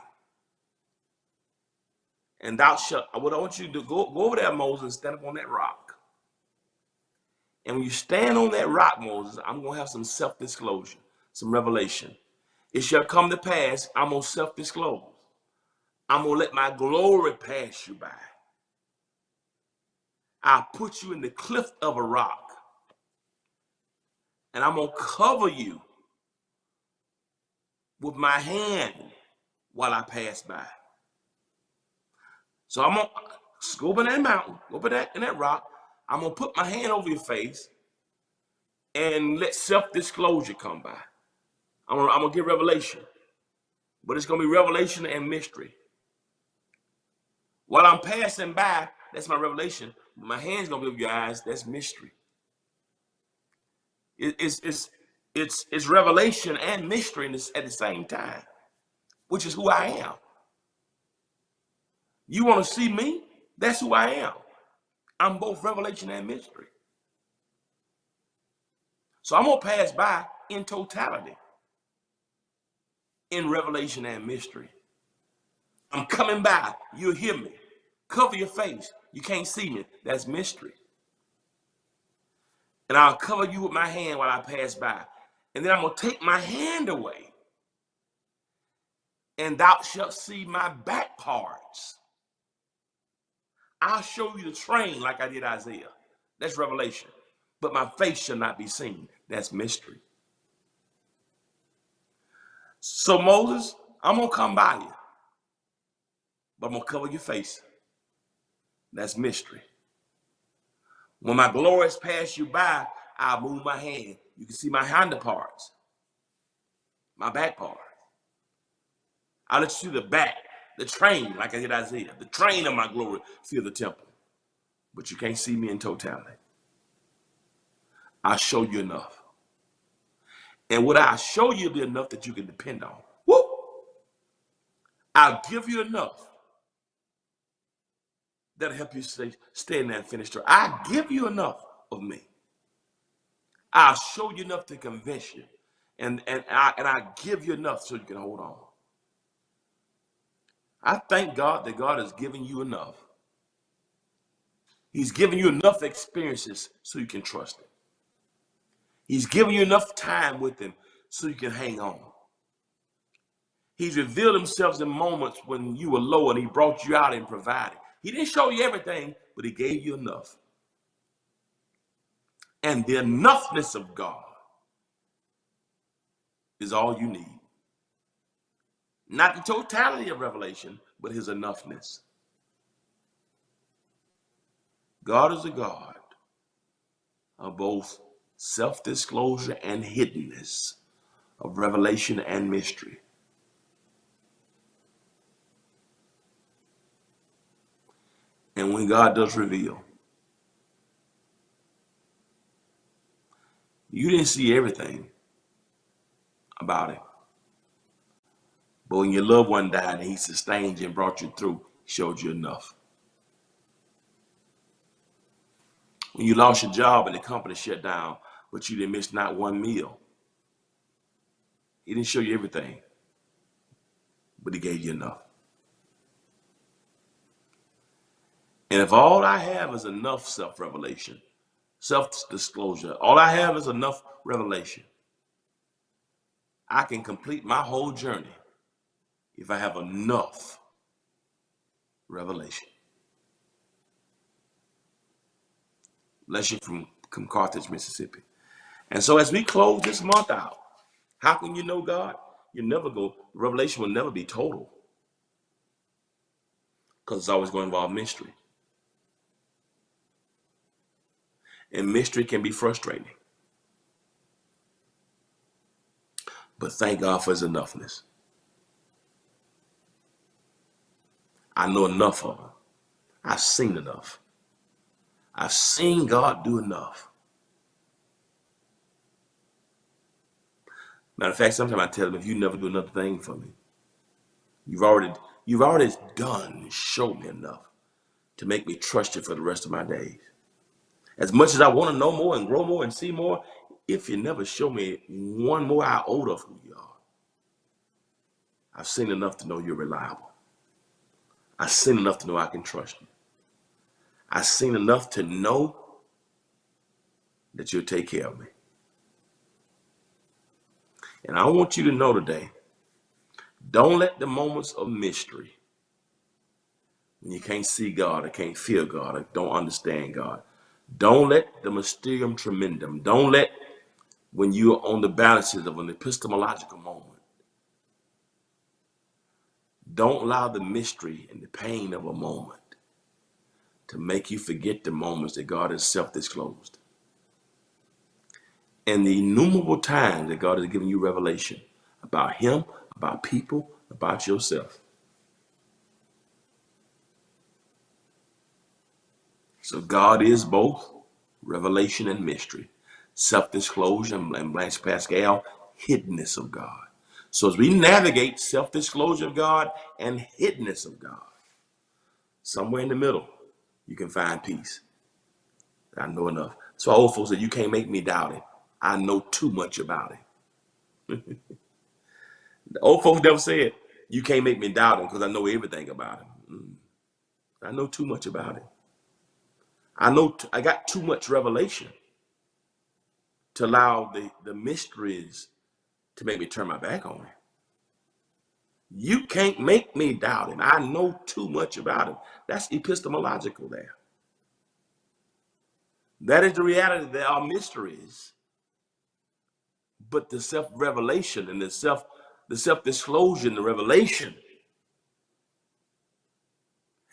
And thou shalt, what I want you to do, go over there, Moses, and stand up on that rock. And when you stand on that rock, Moses, I'm going to have some self-disclosure, some revelation. It shall come to pass, I'm going to self-disclose. I'm going to let my glory pass you by. I'll put you in the cliff of a rock. And I'm going to cover you with my hand while I pass by. So I'm going to go up in that mountain, go up in that rock. I'm going to put my hand over your face and let self-disclosure come by. I'm going to give revelation. But it's going to be revelation and mystery. While I'm passing by, that's my revelation. My hand's going to be over your eyes. That's mystery. It's revelation and mystery at the same time, which is who I am. You want to see me? That's who I am. I'm both revelation and mystery. So I'm going to pass by in totality, in revelation and mystery. I'm coming by. You'll hear me. Cover your face. You can't see me. That's mystery. And I'll cover you with my hand while I pass by. And then I'm going to take my hand away. And thou shalt see my back parts. I'll show you the train like I did Isaiah. That's revelation. But my face shall not be seen. That's mystery. So Moses, I'm going to come by you. But I'm going to cover your face. That's mystery. When my glories pass you by, I'll move my hand. You can see my hinder parts, my back part. I'll let you see the back, the train, like I did Isaiah. The train of my glory fill the temple. But you can't see me in totality. I'll show you enough. And what I show you will be enough that you can depend on. Woo! I'll give you enough that'll help you stay in there and finish strong. I'll give you enough of me. I'll show you enough to convince you. And I give you enough so you can hold on. I thank God that God has given you enough. He's given you enough experiences so you can trust him. He's given you enough time with him so you can hang on. He's revealed himself in moments when you were low and he brought you out and provided. He didn't show you everything, but he gave you enough. And the enoughness of God is all you need. Not the totality of revelation, but his enoughness. God is a God of both self-disclosure and hiddenness, of revelation and mystery. And when God does reveal, you didn't see everything about him. But when your loved one died and he sustained you and brought you through, he showed you enough. When you lost your job and the company shut down, but you didn't miss not one meal, he didn't show you everything, but he gave you enough. And if all I have is enough self-revelation, self-disclosure, all I have is enough revelation, I can complete my whole journey if I have enough revelation. Bless you from Carthage, Mississippi. And so as we close this month out, how can you know God? You never go, revelation will never be total. Because it's always going to involve mystery. And mystery can be frustrating. But thank God for his enoughness. I know enough of him. I've seen enough. I've seen God do enough. Matter of fact, sometimes I tell him, if you never do another thing for me, you've already done and showed me enough to make me trust you for the rest of my days. As much as I want to know more and grow more and see more, if you never show me one more iota of who you are, I've seen enough to know you're reliable. I've seen enough to know I can trust you. I've seen enough to know that you'll take care of me. And I want you to know today, don't let the moments of mystery, when you can't see God or can't feel God or don't understand God, don't let the mysterium tremendum, don't let when you're on the balances of an epistemological moment, don't allow the mystery and the pain of a moment to make you forget the moments that God has self-disclosed. And the innumerable times that God has given you revelation about him, about people, about yourself. So God is both revelation and mystery, self-disclosure, and Blanche Pascal, hiddenness of God. So as we navigate self-disclosure of God and hiddenness of God, somewhere in the middle, you can find peace. I know enough. So old folks said, you can't make me doubt it. I know too much about it. The old folks never said, you can't make me doubt him because I know everything about him. I know too much about him. I got too much revelation to allow the mysteries to make me turn my back on him. You can't make me doubt him. I know too much about him. That's epistemological there. That is the reality. There are mysteries. But the self-revelation and the self-disclosure and the revelation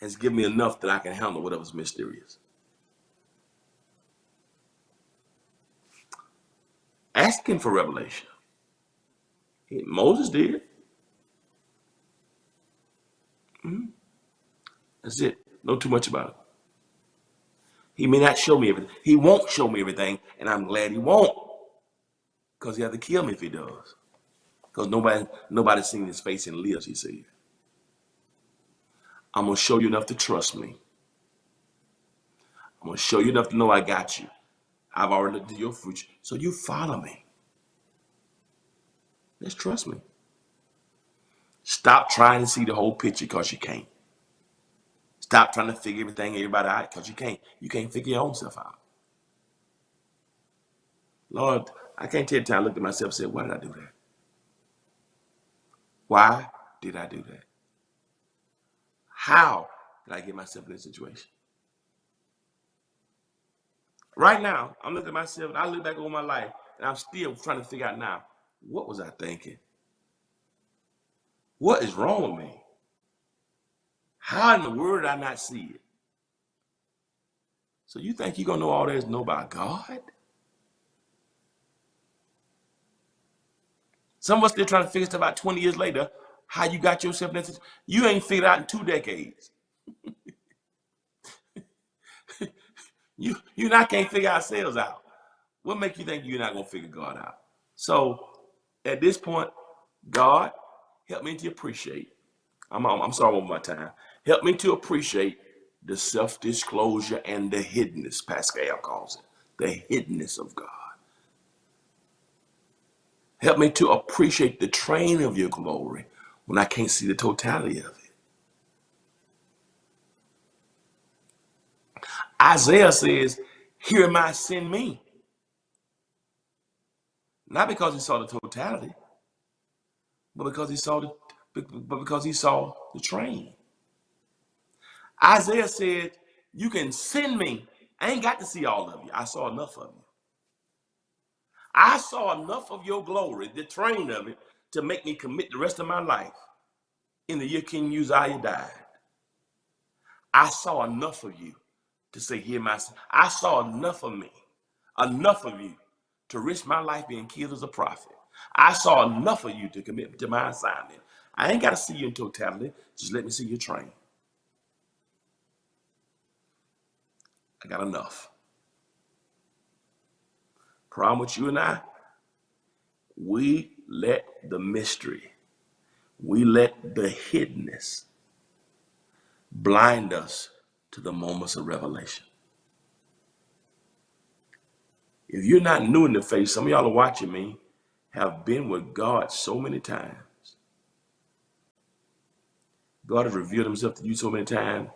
has given me enough that I can handle whatever's mysterious. Asking for revelation. Moses did. That's it. Know too much about it. He may not show me everything. He won't show me everything, and I'm glad he won't. Because he has to kill me if he does. Because nobody's seen his face and lives, he said. I'm going to show you enough to trust me. I'm going to show you enough to know I got you. I've already looked at your future. So you follow me. Just trust me. Stop trying to see the whole picture because you can't. Stop trying to figure everybody out because you can't. You can't figure your own self out. Lord, I can't tell you the time I looked at myself and said, why did I do that? Why did I do that? How did I get myself in this situation? Right now, I'm looking at myself and I look back over my life and I'm still trying to figure out now, what was I thinking? What is wrong with me? How in the world did I not see it? So you think you're going to know all there is to know about God? Some of us still trying to figure stuff out 20 years later, how you got yourself in that situation. You ain't figured out in 2 decades. You and I can't figure ourselves out. What makes you think you're not going to figure God out? So at this point, God, help me to appreciate. I'm sorry one more time. Help me to appreciate the self-disclosure and the hiddenness, Pascal calls it, the hiddenness of God. Help me to appreciate the train of your glory when I can't see the totality of it. Isaiah says, here am I, send me. Not because he saw the totality, but because he saw the train. Isaiah said, you can send me. I ain't got to see all of you. I saw enough of you. I saw enough of your glory, the train of it, to make me commit the rest of my life in the year King Uzziah died. I saw enough of you to say, hear my son. I saw enough of me, enough of you to risk my life being killed as a prophet. I saw enough of you to commit to my assignment. I ain't got to see you in totality. Just let me see your train. I got enough. Problem with you and I, we let the mystery, we let the hiddenness blind us to the moments of revelation. If you're not new in the faith, some of y'all are watching me, have been with God so many times. God has revealed himself to you so many times.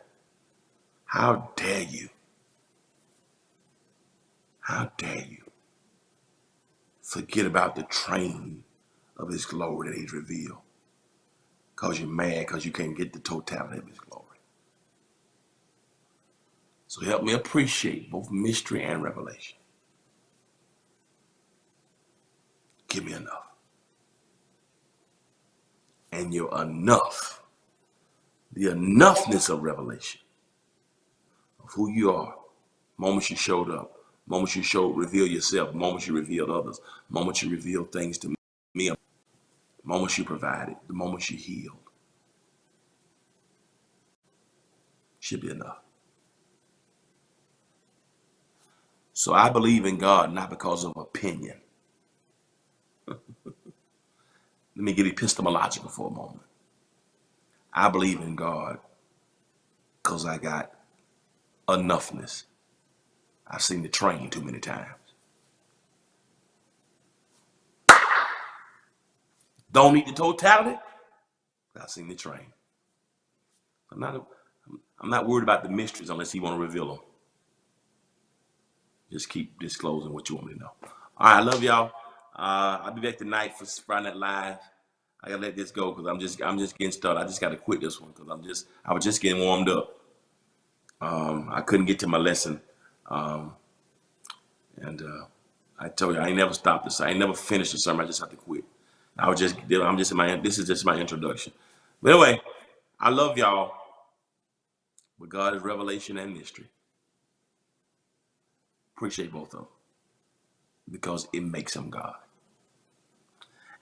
How dare you? How dare you forget about the train of his glory that he's revealed because you're mad because you can't get the totality of his glory. So help me appreciate both mystery and revelation. Give me enough. And your enough, the enoughness of revelation of who you are, moments you showed up, moments you showed, reveal yourself, moments you revealed others, moments you revealed things to me, moments you provided, the moments you healed. Should be enough. So I believe in God not because of opinion. Let me get epistemological for a moment. I believe in God because I got enoughness. I've seen the train too many times. Don't need the totality. I've seen the train. I'm not worried about the mysteries unless he want to reveal them. Just keep disclosing what you want me to know. All right, I love y'all. I'll be back tonight for Friday Night Live. I gotta let this go because I'm just getting started. I just gotta quit this one because I was just getting warmed up. I couldn't get to my lesson, and I told you I ain't never stopped this. I ain't never finished the sermon. I just have to quit. This is just my introduction. But anyway, I love y'all. But God is revelation and mystery. Appreciate both of them because it makes him God.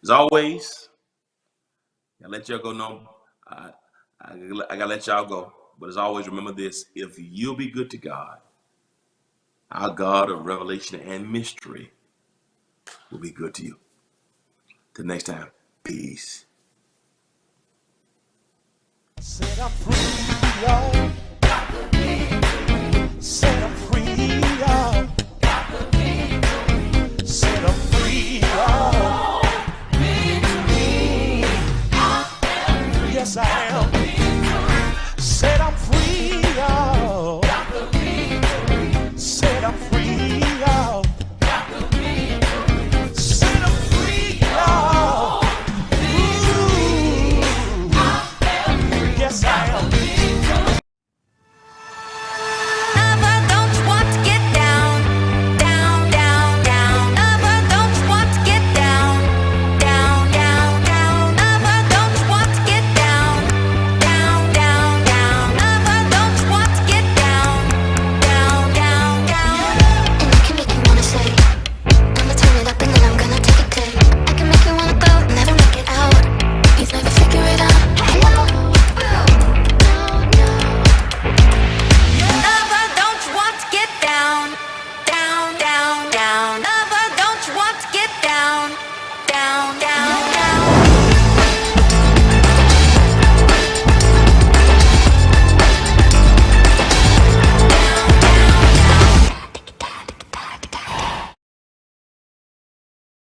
As always, I let y'all go. I gotta let y'all go. But as always, remember this: if you'll be good to God, our God of revelation and mystery will be good to you. Till next time, peace. Said I'm free, y'all.